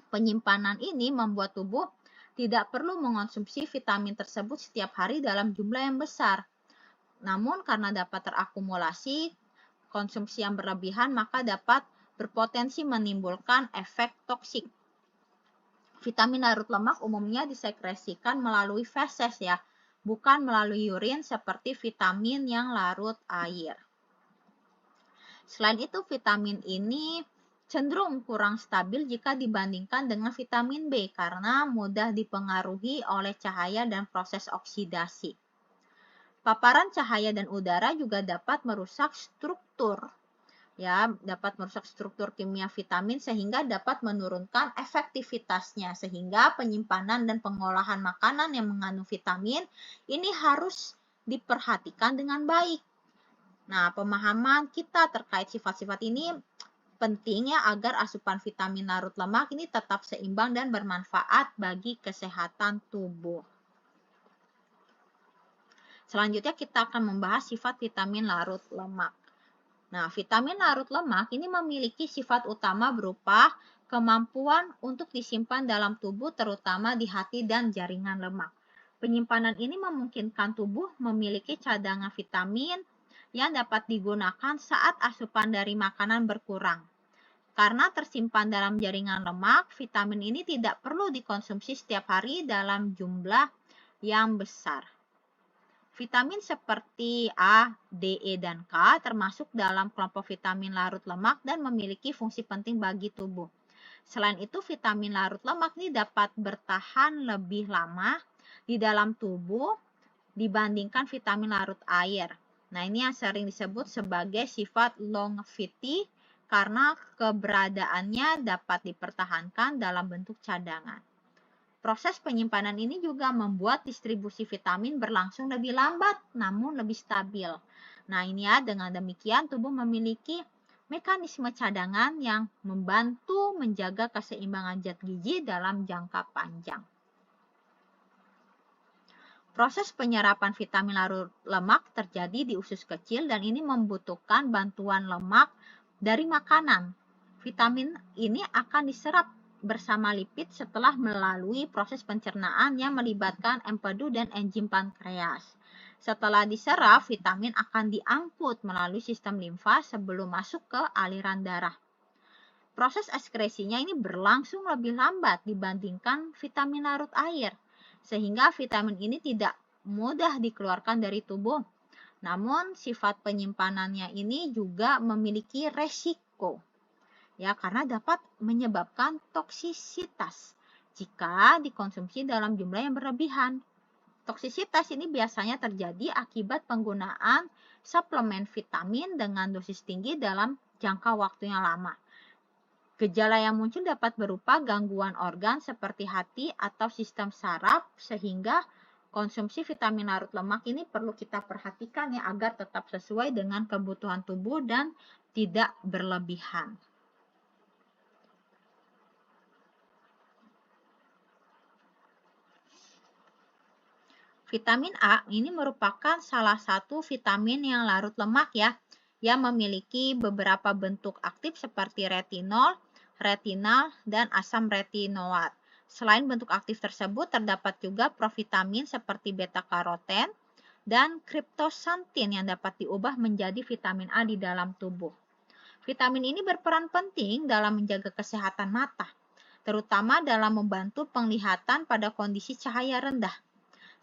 Penyimpanan ini membuat tubuh tidak perlu mengonsumsi vitamin tersebut setiap hari dalam jumlah yang besar. Namun karena dapat terakumulasi konsumsi yang berlebihan, maka dapat berpotensi menimbulkan efek toksik. Vitamin larut lemak umumnya disekresikan melalui feses ya, bukan melalui urin seperti vitamin yang larut air. Selain itu, vitamin ini cenderung kurang stabil jika dibandingkan dengan vitamin B karena mudah dipengaruhi oleh cahaya dan proses oksidasi. Paparan cahaya dan udara juga dapat merusak struktur kimia vitamin sehingga dapat menurunkan efektivitasnya, sehingga penyimpanan dan pengolahan makanan yang mengandung vitamin ini harus diperhatikan dengan baik. Nah, pemahaman kita terkait sifat-sifat ini penting ya agar asupan vitamin larut lemak ini tetap seimbang dan bermanfaat bagi kesehatan tubuh. Selanjutnya kita akan membahas sifat vitamin larut lemak. Nah, vitamin larut lemak ini memiliki sifat utama berupa kemampuan untuk disimpan dalam tubuh terutama di hati dan jaringan lemak. Penyimpanan ini memungkinkan tubuh memiliki cadangan vitamin yang dapat digunakan saat asupan dari makanan berkurang. Karena tersimpan dalam jaringan lemak, vitamin ini tidak perlu dikonsumsi setiap hari dalam jumlah yang besar. Vitamin seperti A, D, E, dan K termasuk dalam kelompok vitamin larut lemak dan memiliki fungsi penting bagi tubuh. Selain itu, vitamin larut lemak ini dapat bertahan lebih lama di dalam tubuh dibandingkan vitamin larut air. Nah, ini yang sering disebut sebagai sifat longevity karena keberadaannya dapat dipertahankan dalam bentuk cadangan. Proses penyimpanan ini juga membuat distribusi vitamin berlangsung lebih lambat namun lebih stabil. Nah, ini ya, dengan demikian tubuh memiliki mekanisme cadangan yang membantu menjaga keseimbangan zat gizi dalam jangka panjang. Proses penyerapan vitamin larut lemak terjadi di usus kecil dan ini membutuhkan bantuan lemak dari makanan. Vitamin ini akan diserap bersama lipid setelah melalui proses pencernaan yang melibatkan empedu dan enzim pankreas. Setelah diserap, vitamin akan diangkut melalui sistem limfa sebelum masuk ke aliran darah. Proses ekskresinya ini berlangsung lebih lambat dibandingkan vitamin larut air, sehingga vitamin ini tidak mudah dikeluarkan dari tubuh. Namun, sifat penyimpanannya ini juga memiliki resiko, ya, karena dapat menyebabkan toksisitas jika dikonsumsi dalam jumlah yang berlebihan. Toksisitas ini biasanya terjadi akibat penggunaan suplemen vitamin dengan dosis tinggi dalam jangka waktu yang lama. Gejala yang muncul dapat berupa gangguan organ seperti hati atau sistem saraf, sehingga konsumsi vitamin larut lemak ini perlu kita perhatikan ya agar tetap sesuai dengan kebutuhan tubuh dan tidak berlebihan. Vitamin A ini merupakan salah satu vitamin yang larut lemak ya, yang memiliki beberapa bentuk aktif seperti retinol, retinal, dan asam retinoat. Selain bentuk aktif tersebut, terdapat juga provitamin seperti beta-karoten dan kriptosantin yang dapat diubah menjadi vitamin A di dalam tubuh. Vitamin ini berperan penting dalam menjaga kesehatan mata, terutama dalam membantu penglihatan pada kondisi cahaya rendah.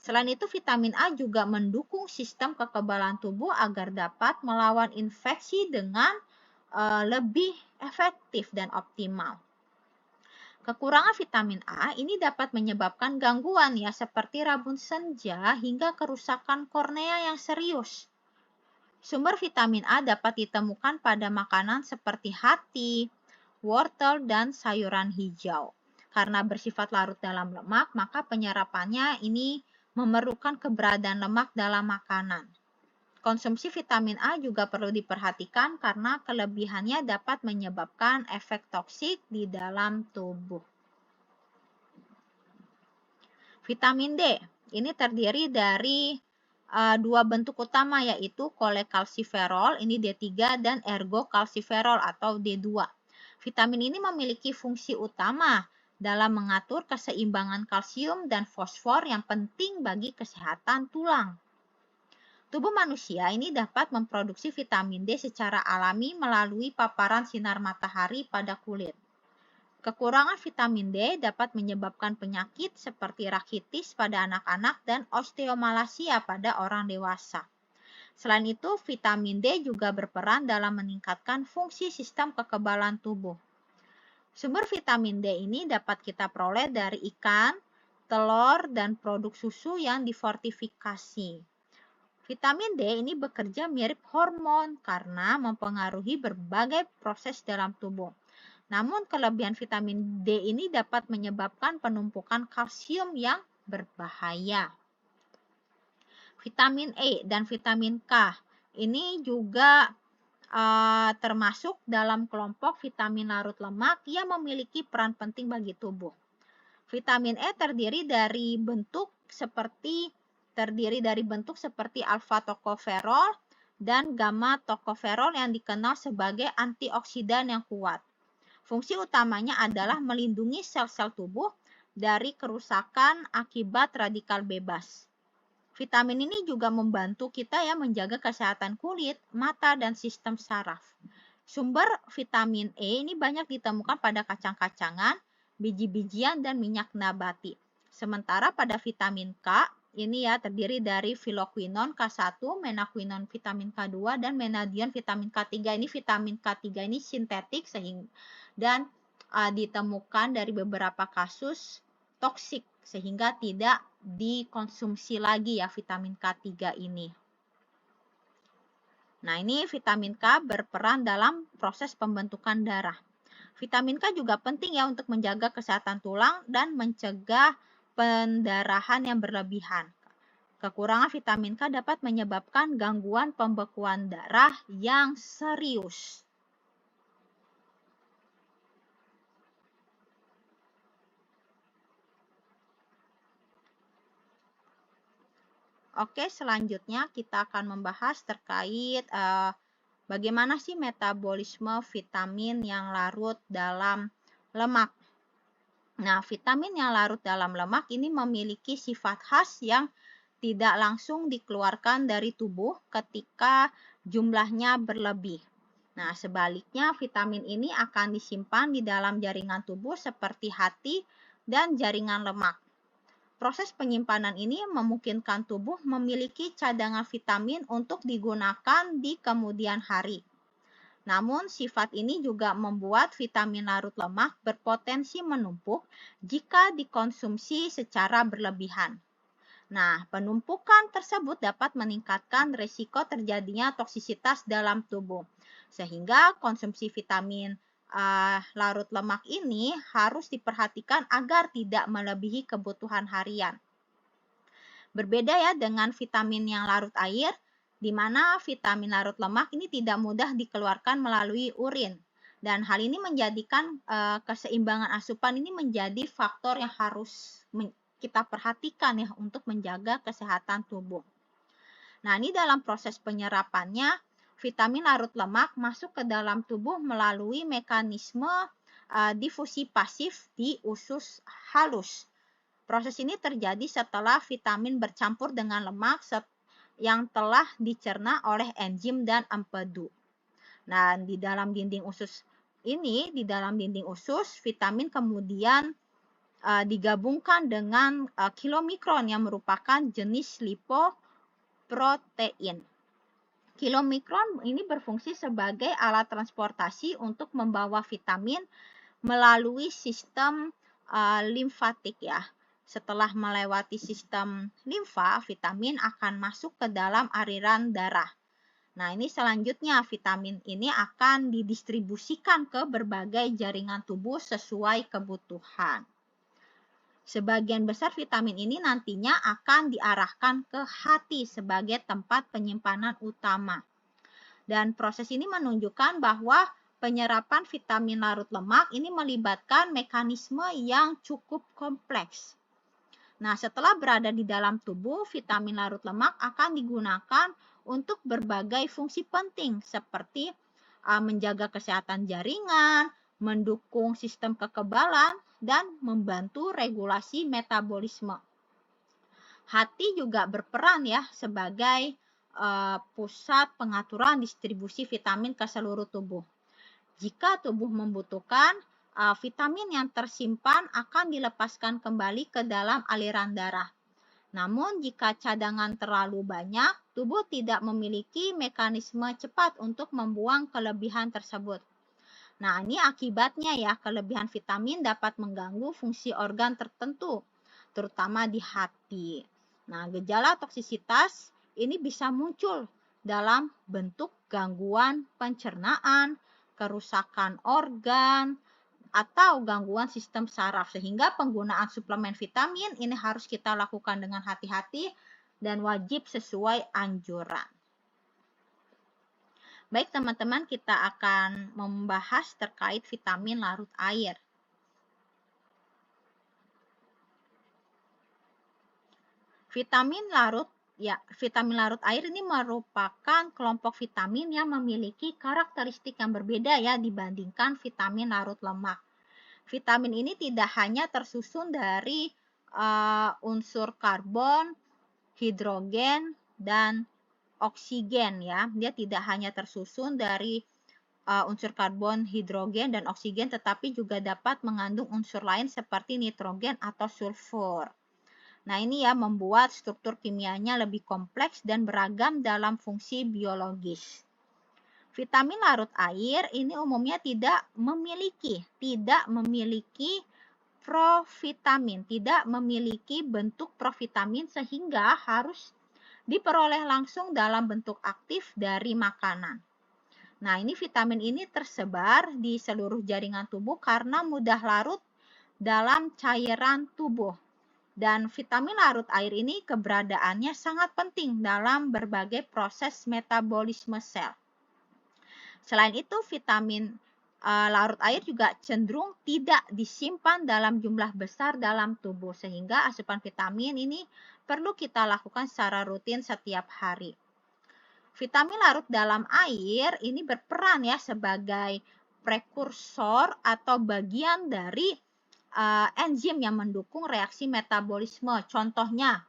Selain itu, vitamin A juga mendukung sistem kekebalan tubuh agar dapat melawan infeksi dengan lebih efektif dan optimal. Kekurangan vitamin A ini dapat menyebabkan gangguan ya seperti rabun senja hingga kerusakan kornea yang serius. Sumber vitamin A dapat ditemukan pada makanan seperti hati, wortel, dan sayuran hijau. Karena bersifat larut dalam lemak, maka penyerapannya ini memerlukan keberadaan lemak dalam makanan. Konsumsi vitamin A juga perlu diperhatikan karena kelebihannya dapat menyebabkan efek toksik di dalam tubuh. Vitamin D ini terdiri dari dua bentuk utama yaitu kolekalsiferol, ini D3, dan ergokalsiferol atau D2. Vitamin ini memiliki fungsi utama dalam mengatur keseimbangan kalsium dan fosfor yang penting bagi kesehatan tulang. Tubuh manusia ini dapat memproduksi vitamin D secara alami melalui paparan sinar matahari pada kulit. Kekurangan vitamin D dapat menyebabkan penyakit seperti rakitis pada anak-anak dan osteomalasia pada orang dewasa. Selain itu, vitamin D juga berperan dalam meningkatkan fungsi sistem kekebalan tubuh. Sumber vitamin D ini dapat kita peroleh dari ikan, telur, dan produk susu yang difortifikasi. Vitamin D ini bekerja mirip hormon karena mempengaruhi berbagai proses dalam tubuh. Namun kelebihan vitamin D ini dapat menyebabkan penumpukan kalsium yang berbahaya. Vitamin E dan vitamin K ini juga termasuk dalam kelompok vitamin larut lemak yang memiliki peran penting bagi tubuh. Vitamin E terdiri dari bentuk seperti alfa-tokoferol dan gamma-tokoferol yang dikenal sebagai antioksidan yang kuat. Fungsi utamanya adalah melindungi sel-sel tubuh dari kerusakan akibat radikal bebas. Vitamin ini juga membantu kita ya menjaga kesehatan kulit, mata, dan sistem saraf. Sumber vitamin E ini banyak ditemukan pada kacang-kacangan, biji-bijian, dan minyak nabati. Sementara pada vitamin K, ini ya terdiri dari filoquinon K1, menaquinon vitamin K2, dan menadion vitamin K3. Ini vitamin K3 ini sintetik dan ditemukan dari beberapa kasus toksik sehingga tidak dikonsumsi lagi ya vitamin K3 ini. Nah, ini vitamin K berperan dalam proses pembentukan darah. Vitamin K juga penting ya untuk menjaga kesehatan tulang dan mencegah pendarahan yang berlebihan. Kekurangan vitamin K dapat menyebabkan gangguan pembekuan darah yang serius. Oke, selanjutnya kita akan membahas terkait bagaimana sih metabolisme vitamin yang larut dalam lemak. Nah, vitamin yang larut dalam lemak ini memiliki sifat khas yang tidak langsung dikeluarkan dari tubuh ketika jumlahnya berlebih. Nah, sebaliknya vitamin ini akan disimpan di dalam jaringan tubuh seperti hati dan jaringan lemak. Proses penyimpanan ini memungkinkan tubuh memiliki cadangan vitamin untuk digunakan di kemudian hari. Namun, sifat ini juga membuat vitamin larut lemak berpotensi menumpuk jika dikonsumsi secara berlebihan. Nah, penumpukan tersebut dapat meningkatkan risiko terjadinya toksisitas dalam tubuh, sehingga konsumsi vitamin larut lemak ini harus diperhatikan agar tidak melebihi kebutuhan harian. Berbeda ya dengan vitamin yang larut air, di mana vitamin larut lemak ini tidak mudah dikeluarkan melalui urin. Dan hal ini menjadikan keseimbangan asupan ini menjadi faktor yang harus kita perhatikan ya untuk menjaga kesehatan tubuh. Nah, ini dalam proses penyerapannya, vitamin larut lemak masuk ke dalam tubuh melalui mekanisme difusi pasif di usus halus. Proses ini terjadi setelah vitamin bercampur dengan lemak yang telah dicerna oleh enzim dan empedu. Nah, di dalam dinding usus vitamin kemudian digabungkan dengan kilomikron yang merupakan jenis lipoprotein. Kilomikron ini berfungsi sebagai alat transportasi untuk membawa vitamin melalui sistem limfatik ya. Setelah melewati sistem limfa, vitamin akan masuk ke dalam aliran darah. Nah, ini selanjutnya vitamin ini akan didistribusikan ke berbagai jaringan tubuh sesuai kebutuhan. Sebagian besar vitamin ini nantinya akan diarahkan ke hati sebagai tempat penyimpanan utama. Dan proses ini menunjukkan bahwa penyerapan vitamin larut lemak ini melibatkan mekanisme yang cukup kompleks. Nah, setelah berada di dalam tubuh, vitamin larut lemak akan digunakan untuk berbagai fungsi penting seperti menjaga kesehatan jaringan, mendukung sistem kekebalan, dan membantu regulasi metabolisme. Hati juga berperan ya sebagai pusat pengaturan distribusi vitamin ke seluruh tubuh. Jika tubuh membutuhkan, vitamin yang tersimpan akan dilepaskan kembali ke dalam aliran darah. Namun, jika cadangan terlalu banyak, tubuh tidak memiliki mekanisme cepat untuk membuang kelebihan tersebut. Nah, ini akibatnya ya, kelebihan vitamin dapat mengganggu fungsi organ tertentu, terutama di hati. Nah, gejala toksisitas ini bisa muncul dalam bentuk gangguan pencernaan, kerusakan organ, atau gangguan sistem saraf. Sehingga penggunaan suplemen vitamin ini harus kita lakukan dengan hati-hati dan wajib sesuai anjuran. Baik teman-teman, kita akan membahas terkait vitamin larut air. Vitamin larut air ini merupakan kelompok vitamin yang memiliki karakteristik yang berbeda ya dibandingkan vitamin larut lemak. Vitamin ini tidak hanya tersusun dari unsur karbon, hidrogen, dan oksigen ya. Dia tidak hanya tersusun dari unsur karbon, hidrogen, dan oksigen, tetapi juga dapat mengandung unsur lain seperti nitrogen atau sulfur. Nah, ini ya membuat struktur kimianya lebih kompleks dan beragam dalam fungsi biologis. Vitamin larut air ini umumnya tidak memiliki provitamin, tidak memiliki bentuk provitamin sehingga harus diperoleh langsung dalam bentuk aktif dari makanan. Nah, ini vitamin ini tersebar di seluruh jaringan tubuh karena mudah larut dalam cairan tubuh. Dan vitamin larut air ini keberadaannya sangat penting dalam berbagai proses metabolisme sel. Selain itu, vitamin larut air juga cenderung tidak disimpan dalam jumlah besar dalam tubuh, sehingga asupan vitamin ini perlu kita lakukan secara rutin setiap hari. Vitamin larut dalam air ini berperan ya sebagai prekursor atau bagian dari enzim yang mendukung reaksi metabolisme. Contohnya,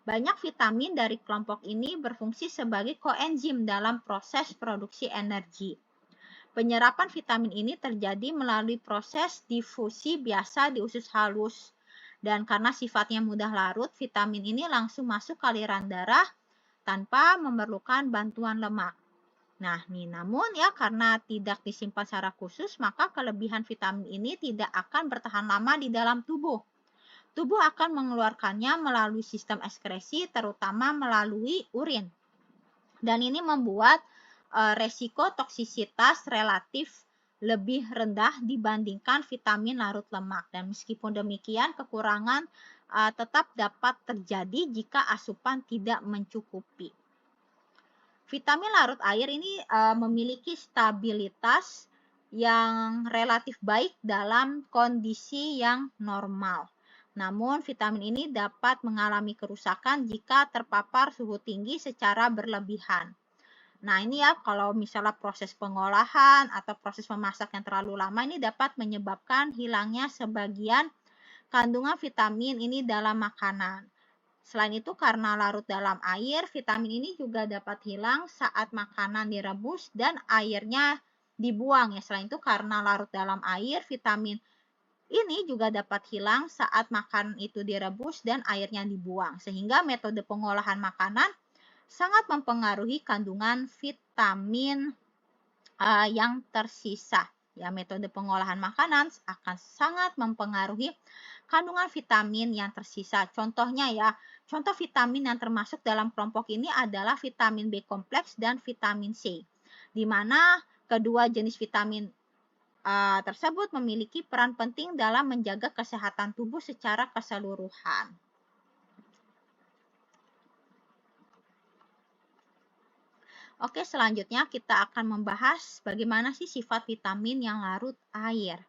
banyak vitamin dari kelompok ini berfungsi sebagai koenzim dalam proses produksi energi. Penyerapan vitamin ini terjadi melalui proses difusi biasa di usus halus. Dan karena sifatnya mudah larut, vitamin ini langsung masuk ke aliran darah tanpa memerlukan bantuan lemak. Nah, namun ya karena tidak disimpan secara khusus, maka kelebihan vitamin ini tidak akan bertahan lama di dalam tubuh. Tubuh akan mengeluarkannya melalui sistem ekskresi, terutama melalui urin. Dan ini membuat resiko toksisitas relatif lebih rendah dibandingkan vitamin larut lemak. Dan meskipun demikian, kekurangan tetap dapat terjadi jika asupan tidak mencukupi. Vitamin larut air ini memiliki stabilitas yang relatif baik dalam kondisi yang normal. Namun, vitamin ini dapat mengalami kerusakan jika terpapar suhu tinggi secara berlebihan. Nah, ini ya kalau misalnya proses pengolahan atau proses memasak yang terlalu lama ini dapat menyebabkan hilangnya sebagian kandungan vitamin ini dalam makanan. Selain itu, karena larut dalam air, vitamin ini juga dapat hilang saat makanan direbus dan airnya dibuang ya. Selain itu, karena larut dalam air, vitamin ini juga dapat hilang saat makanan itu direbus dan airnya dibuang. Sehingga metode pengolahan makanan sangat mempengaruhi kandungan vitamin yang tersisa. Ya, metode pengolahan makanan akan sangat mempengaruhi kandungan vitamin yang tersisa. Contohnya ya, contoh vitamin yang termasuk dalam kelompok ini adalah vitamin B kompleks dan vitamin C, di mana kedua jenis vitamin tersebut memiliki peran penting dalam menjaga kesehatan tubuh secara keseluruhan. Oke, selanjutnya kita akan membahas bagaimana sih sifat vitamin yang larut air.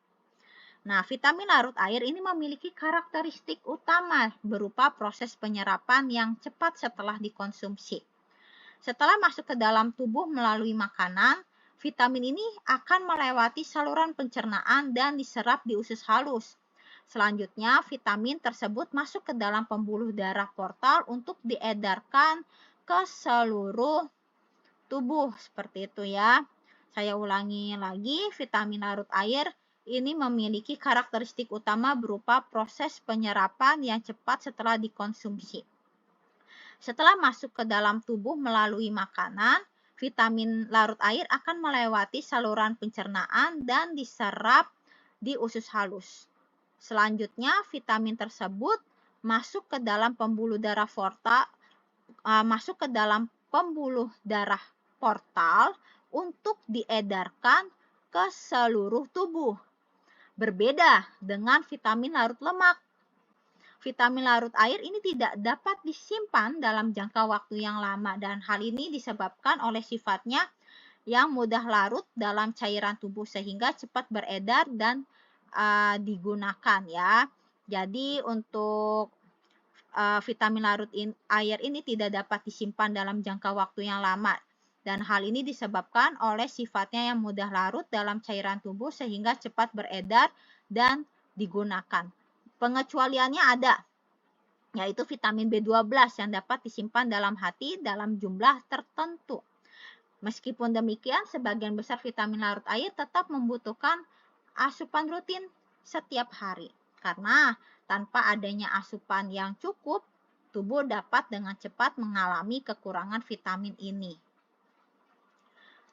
Nah, vitamin larut air ini memiliki karakteristik utama berupa proses penyerapan yang cepat setelah dikonsumsi. Setelah masuk ke dalam tubuh melalui makanan, vitamin ini akan melewati saluran pencernaan dan diserap di usus halus. Selanjutnya, vitamin tersebut masuk ke dalam pembuluh darah portal untuk diedarkan ke seluruh tubuh. Seperti itu ya. Saya ulangi lagi, vitamin larut air ini memiliki karakteristik utama berupa proses penyerapan yang cepat setelah dikonsumsi. Setelah masuk ke dalam tubuh melalui makanan, vitamin larut air akan melewati saluran pencernaan dan diserap di usus halus. Selanjutnya, vitamin tersebut masuk ke dalam pembuluh darah portal untuk diedarkan ke seluruh tubuh. Berbeda dengan vitamin larut lemak. Vitamin larut air ini tidak dapat disimpan dalam jangka waktu yang lama dan hal ini disebabkan oleh sifatnya yang mudah larut dalam cairan tubuh sehingga cepat beredar dan digunakan ya. Jadi untuk vitamin larut air ini tidak dapat disimpan dalam jangka waktu yang lama. dan hal ini disebabkan oleh sifatnya yang mudah larut dalam cairan tubuh sehingga cepat beredar dan digunakan. Pengecualiannya ada, yaitu vitamin B12 yang dapat disimpan dalam hati dalam jumlah tertentu. Meskipun demikian, sebagian besar vitamin larut air tetap membutuhkan asupan rutin setiap hari. Karena tanpa adanya asupan yang cukup, tubuh dapat dengan cepat mengalami kekurangan vitamin ini.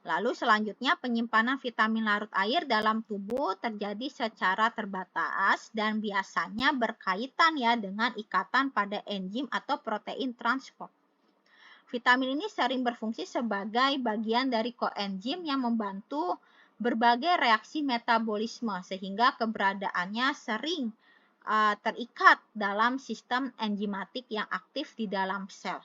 Lalu selanjutnya penyimpanan vitamin larut air dalam tubuh terjadi secara terbatas dan biasanya berkaitan ya dengan ikatan pada enzim atau protein transport. Vitamin ini sering berfungsi sebagai bagian dari koenzim yang membantu berbagai reaksi metabolisme sehingga keberadaannya sering terikat dalam sistem enzimatik yang aktif di dalam sel.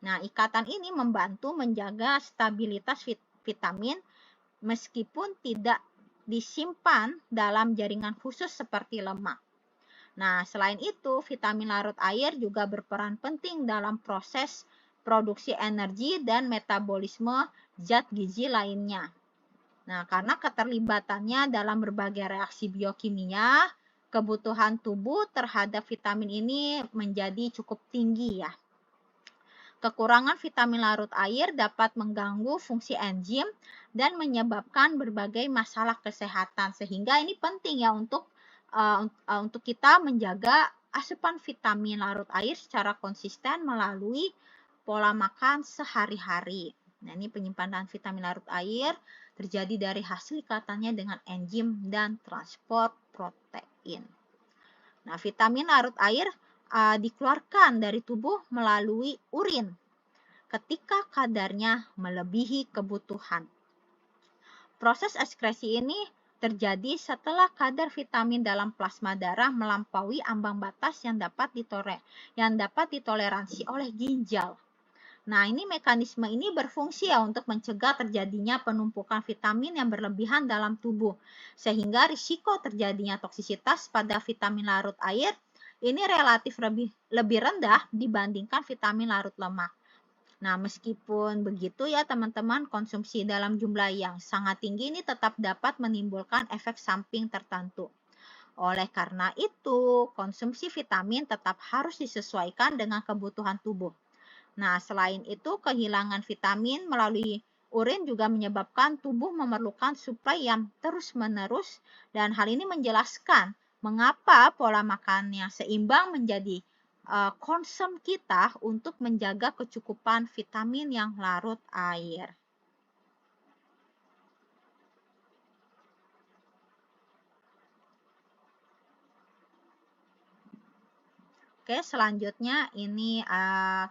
Nah, ikatan ini membantu menjaga stabilitas vitamin meskipun tidak disimpan dalam jaringan khusus seperti lemak. Nah, selain itu, vitamin larut air juga berperan penting dalam proses produksi energi dan metabolisme zat gizi lainnya. Nah, karena keterlibatannya dalam berbagai reaksi biokimia, kebutuhan tubuh terhadap vitamin ini menjadi cukup tinggi ya. Kekurangan vitamin larut air dapat mengganggu fungsi enzim dan menyebabkan berbagai masalah kesehatan. Sehingga ini penting ya untuk kita menjaga asupan vitamin larut air secara konsisten melalui pola makan sehari-hari. Nah, ini penyimpanan vitamin larut air terjadi dari hasil ikatannya dengan enzim dan transport protein. Nah, vitamin larut air dikeluarkan dari tubuh melalui urin ketika kadarnya melebihi kebutuhan. Proses ekskresi ini terjadi setelah kadar vitamin dalam plasma darah melampaui ambang batas yang dapat ditoleransi oleh ginjal. Nah, ini mekanisme ini berfungsi ya untuk mencegah terjadinya penumpukan vitamin yang berlebihan dalam tubuh, sehingga risiko terjadinya toksisitas pada vitamin larut air ini relatif lebih rendah dibandingkan vitamin larut lemak. Nah, meskipun begitu ya teman-teman, konsumsi dalam jumlah yang sangat tinggi ini tetap dapat menimbulkan efek samping tertentu. Oleh karena itu, konsumsi vitamin tetap harus disesuaikan dengan kebutuhan tubuh. Nah, selain itu, kehilangan vitamin melalui urin juga menyebabkan tubuh memerlukan suplai yang terus-menerus, dan hal ini menjelaskan mengapa pola makan yang seimbang menjadi concern kita untuk menjaga kecukupan vitamin yang larut air. Oke, selanjutnya ini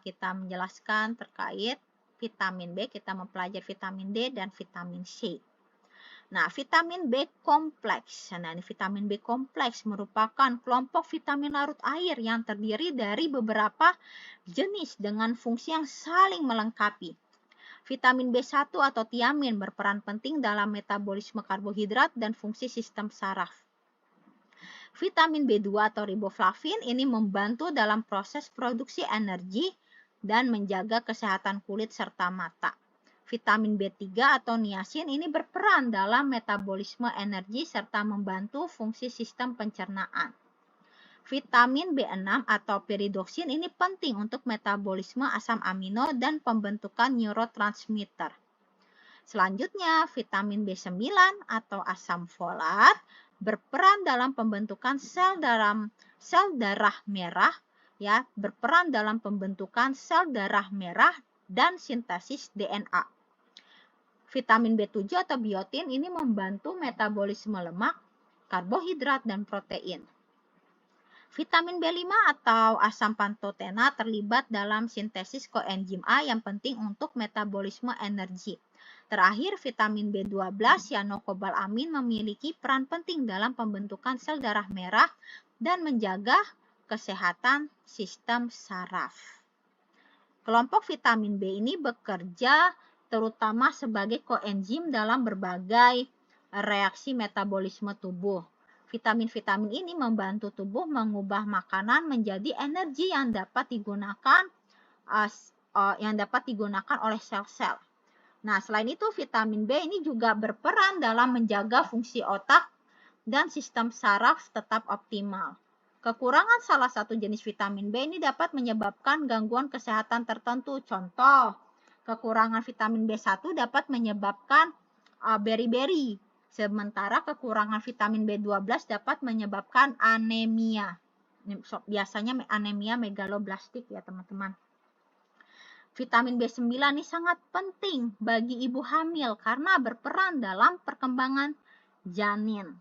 kita menjelaskan terkait vitamin B. Kita mempelajari vitamin D dan vitamin C. Nah, vitamin B kompleks. Nah, ini vitamin B kompleks merupakan kelompok vitamin larut air yang terdiri dari beberapa jenis dengan fungsi yang saling melengkapi. Vitamin B1 atau tiamin berperan penting dalam metabolisme karbohidrat dan fungsi sistem saraf. Vitamin B2 atau riboflavin ini membantu dalam proses produksi energi dan menjaga kesehatan kulit serta mata. Vitamin B3 atau niacin ini berperan dalam metabolisme energi serta membantu fungsi sistem pencernaan. Vitamin B6 atau pyridoxine ini penting untuk metabolisme asam amino dan pembentukan neurotransmitter. Selanjutnya, vitamin B9 atau asam folat berperan dalam pembentukan sel darah merah ya, berperan dalam pembentukan sel darah merah dan sintesis DNA. Vitamin B7 atau biotin ini membantu metabolisme lemak, karbohidrat, dan protein. Vitamin B5 atau asam pantotena terlibat dalam sintesis koenzim A yang penting untuk metabolisme energi. Terakhir, vitamin B12 cyanokobalamin memiliki peran penting dalam pembentukan sel darah merah dan menjaga kesehatan sistem saraf. Kelompok vitamin B ini bekerja terutama sebagai koenzim dalam berbagai reaksi metabolisme tubuh. Vitamin-vitamin ini membantu tubuh mengubah makanan menjadi energi yang dapat digunakan oleh sel-sel. Nah, selain itu vitamin B ini juga berperan dalam menjaga fungsi otak dan sistem saraf tetap optimal. Kekurangan salah satu jenis vitamin B ini dapat menyebabkan gangguan kesehatan tertentu. Contoh, kekurangan vitamin B1 dapat menyebabkan beri-beri, sementara kekurangan vitamin B12 dapat menyebabkan anemia. Biasanya anemia megaloblastik ya teman-teman. Vitamin B9 ini sangat penting bagi ibu hamil karena berperan dalam perkembangan janin.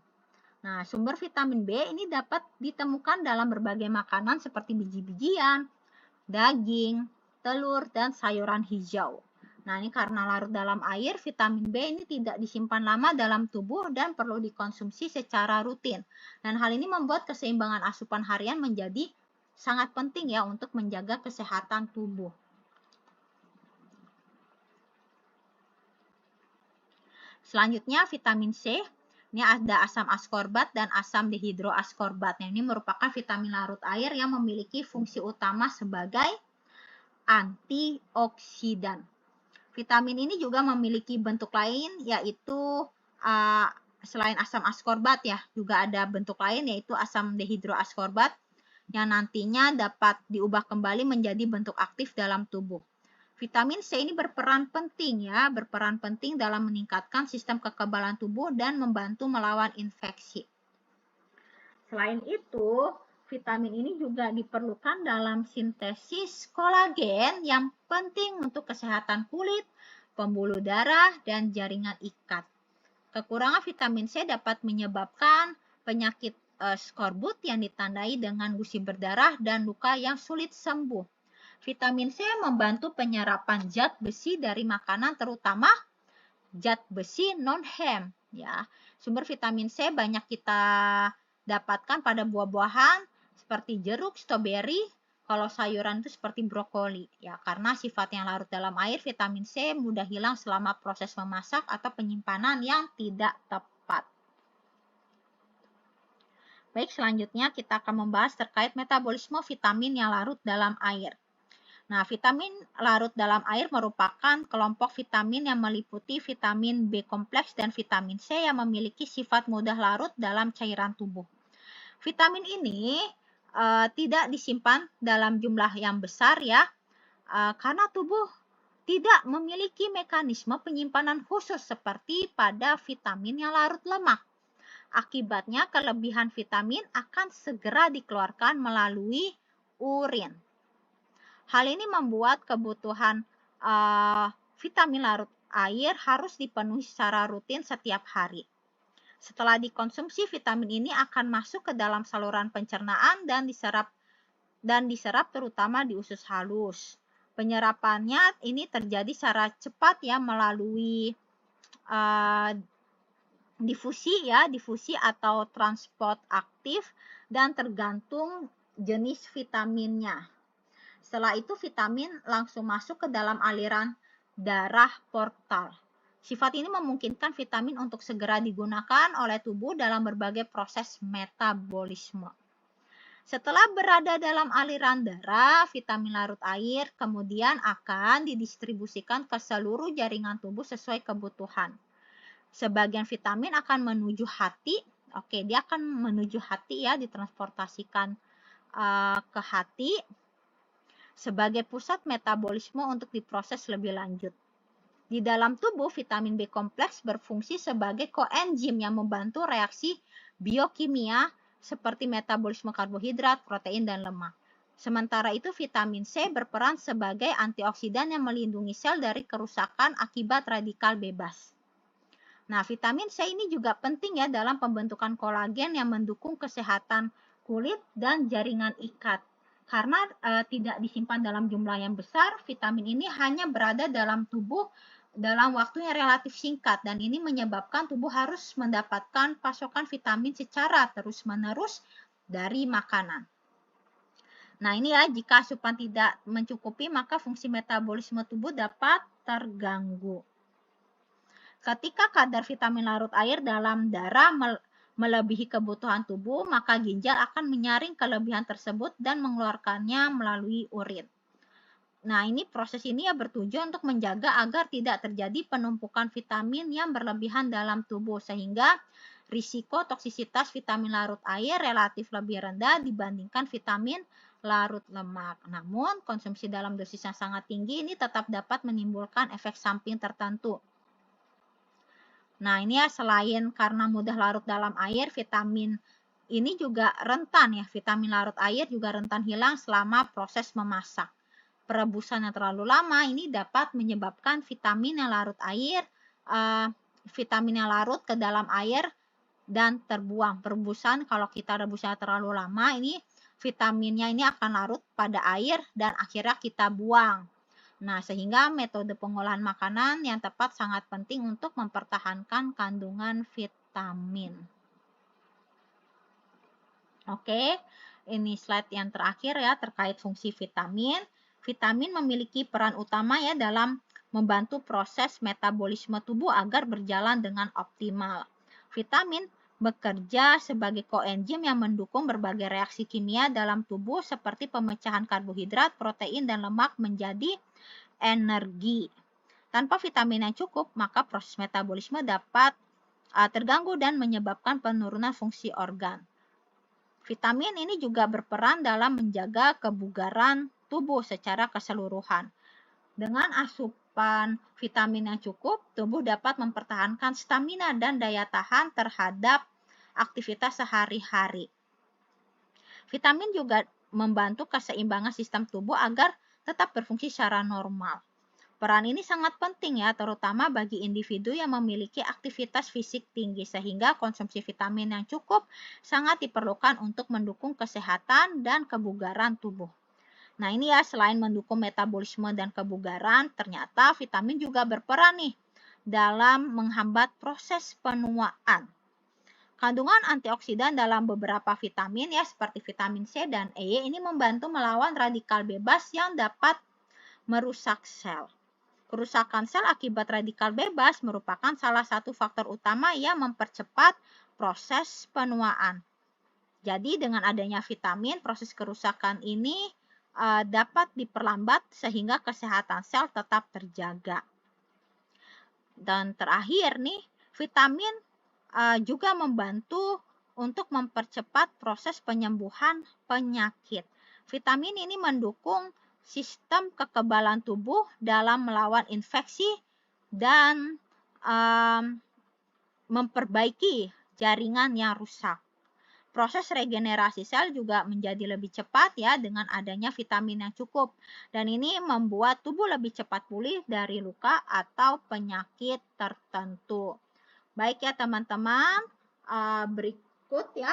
Nah, sumber vitamin B ini dapat ditemukan dalam berbagai makanan seperti biji-bijian, daging, telur, dan sayuran hijau. Nah, ini karena larut dalam air, vitamin B ini tidak disimpan lama dalam tubuh dan perlu dikonsumsi secara rutin. Dan hal ini membuat keseimbangan asupan harian menjadi sangat penting ya untuk menjaga kesehatan tubuh. Selanjutnya vitamin C. Ini ada asam askorbat dan asam dehidroaskorbat. Nah, ini merupakan vitamin larut air yang memiliki fungsi utama sebagai antioksidan. Vitamin ini juga memiliki bentuk lain, yaitu selain asam askorbat ya, juga ada bentuk lain yaitu asam dehidroaskorbat yang nantinya dapat diubah kembali menjadi bentuk aktif dalam tubuh. Vitamin C ini berperan penting dalam meningkatkan sistem kekebalan tubuh dan membantu melawan infeksi. Selain itu, vitamin ini juga diperlukan dalam sintesis kolagen yang penting untuk kesehatan kulit, pembuluh darah, dan jaringan ikat. Kekurangan vitamin C dapat menyebabkan penyakit skorbut yang ditandai dengan gusi berdarah dan luka yang sulit sembuh. Vitamin C membantu penyerapan zat besi dari makanan, terutama zat besi non-heme. Ya, sumber vitamin C banyak kita dapatkan pada buah-buahan seperti jeruk, stroberi. Kalau sayuran itu seperti brokoli. Ya, karena sifatnya larut dalam air, vitamin C mudah hilang selama proses memasak atau penyimpanan yang tidak tepat. Baik, selanjutnya kita akan membahas terkait metabolisme vitamin yang larut dalam air. Nah, vitamin larut dalam air merupakan kelompok vitamin yang meliputi vitamin B kompleks dan vitamin C yang memiliki sifat mudah larut dalam cairan tubuh. Vitamin ini tidak disimpan dalam jumlah yang besar ya, karena tubuh tidak memiliki mekanisme penyimpanan khusus seperti pada vitamin yang larut lemak. Akibatnya, kelebihan vitamin akan segera dikeluarkan melalui urin. Hal ini membuat kebutuhan vitamin larut air harus dipenuhi secara rutin setiap hari. Setelah dikonsumsi, vitamin ini akan masuk ke dalam saluran pencernaan dan diserap terutama di usus halus. Penyerapannya ini terjadi secara cepat ya melalui difusi atau transport aktif dan tergantung jenis vitaminnya. Setelah itu vitamin langsung masuk ke dalam aliran darah portal. Sifat ini memungkinkan vitamin untuk segera digunakan oleh tubuh dalam berbagai proses metabolisme. Setelah berada dalam aliran darah, vitamin larut air kemudian akan didistribusikan ke seluruh jaringan tubuh sesuai kebutuhan. Sebagian vitamin akan menuju hati. Oke, dia akan menuju hati ya, ditransportasikan ke hati sebagai pusat metabolisme untuk diproses lebih lanjut. Di dalam tubuh, vitamin B kompleks berfungsi sebagai koenzim yang membantu reaksi biokimia seperti metabolisme karbohidrat, protein, dan lemak. Sementara itu, vitamin C berperan sebagai antioksidan yang melindungi sel dari kerusakan akibat radikal bebas. Nah, vitamin C ini juga penting ya dalam pembentukan kolagen yang mendukung kesehatan kulit dan jaringan ikat. Karena tidak disimpan dalam jumlah yang besar, vitamin ini hanya berada dalam tubuh dalam waktu yang relatif singkat dan ini menyebabkan tubuh harus mendapatkan pasokan vitamin secara terus-menerus dari makanan. Nah, ini ya, jika asupan tidak mencukupi, maka fungsi metabolisme tubuh dapat terganggu. Ketika kadar vitamin larut air dalam darah melebihi kebutuhan tubuh, maka ginjal akan menyaring kelebihan tersebut dan mengeluarkannya melalui urin. Nah, ini proses ini ya bertujuan untuk menjaga agar tidak terjadi penumpukan vitamin yang berlebihan dalam tubuh sehingga risiko toksisitas vitamin larut air relatif lebih rendah dibandingkan vitamin larut lemak. Namun, konsumsi dalam dosis yang sangat tinggi ini tetap dapat menimbulkan efek samping tertentu. Nah, ini ya selain karena mudah larut dalam air, vitamin ini juga rentan ya. Vitamin larut air juga rentan hilang selama proses memasak. Perebusan yang terlalu lama ini dapat menyebabkan vitamin yang larut ke dalam air dan terbuang. Perebusan kalau kita rebusnya terlalu lama ini vitaminnya ini akan larut pada air dan akhirnya kita buang. Nah, sehingga metode pengolahan makanan yang tepat sangat penting untuk mempertahankan kandungan vitamin. Oke, ini slide yang terakhir ya terkait fungsi vitamin. Vitamin memiliki peran utama ya dalam membantu proses metabolisme tubuh agar berjalan dengan optimal. Vitamin bekerja sebagai koenzim yang mendukung berbagai reaksi kimia dalam tubuh seperti pemecahan karbohidrat, protein, dan lemak menjadi energi. Tanpa vitamin yang cukup, maka proses metabolisme dapat terganggu dan menyebabkan penurunan fungsi organ. Vitamin ini juga berperan dalam menjaga kebugaran tubuh secara keseluruhan. Dengan asupan vitamin yang cukup, tubuh dapat mempertahankan stamina dan daya tahan terhadap aktivitas sehari-hari. Vitamin juga membantu keseimbangan sistem tubuh agar tetap berfungsi secara normal. Peran ini sangat penting ya, terutama bagi individu yang memiliki aktivitas fisik tinggi sehingga konsumsi vitamin yang cukup sangat diperlukan untuk mendukung kesehatan dan kebugaran tubuh. Nah, ini ya selain mendukung metabolisme dan kebugaran, ternyata vitamin juga berperan nih dalam menghambat proses penuaan. Kandungan antioksidan dalam beberapa vitamin ya seperti vitamin C dan E ini membantu melawan radikal bebas yang dapat merusak sel. Kerusakan sel akibat radikal bebas merupakan salah satu faktor utama yang mempercepat proses penuaan. Jadi dengan adanya vitamin, proses kerusakan ini dapat diperlambat sehingga kesehatan sel tetap terjaga. Dan terakhir nih, vitamin juga membantu untuk mempercepat proses penyembuhan penyakit. Vitamin ini mendukung sistem kekebalan tubuh dalam melawan infeksi dan memperbaiki jaringan yang rusak. Proses regenerasi sel juga menjadi lebih cepat ya dengan adanya vitamin yang cukup. Dan ini membuat tubuh lebih cepat pulih dari luka atau penyakit tertentu. Baik ya teman-teman, berikut ya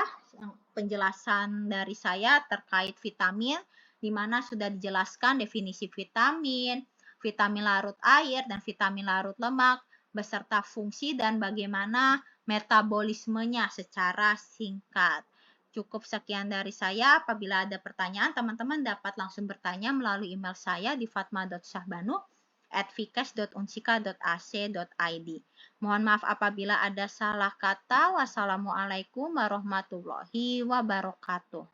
penjelasan dari saya terkait vitamin, di mana sudah dijelaskan definisi vitamin, vitamin larut air, dan vitamin larut lemak, beserta fungsi dan bagaimana metabolismenya secara singkat. Cukup sekian dari saya. Apabila ada pertanyaan, teman-teman dapat langsung bertanya melalui email saya di fatma.syahbanu@vkes.unsika.ac.id. Mohon maaf apabila ada salah kata. Wassalamualaikum warahmatullahi wabarakatuh.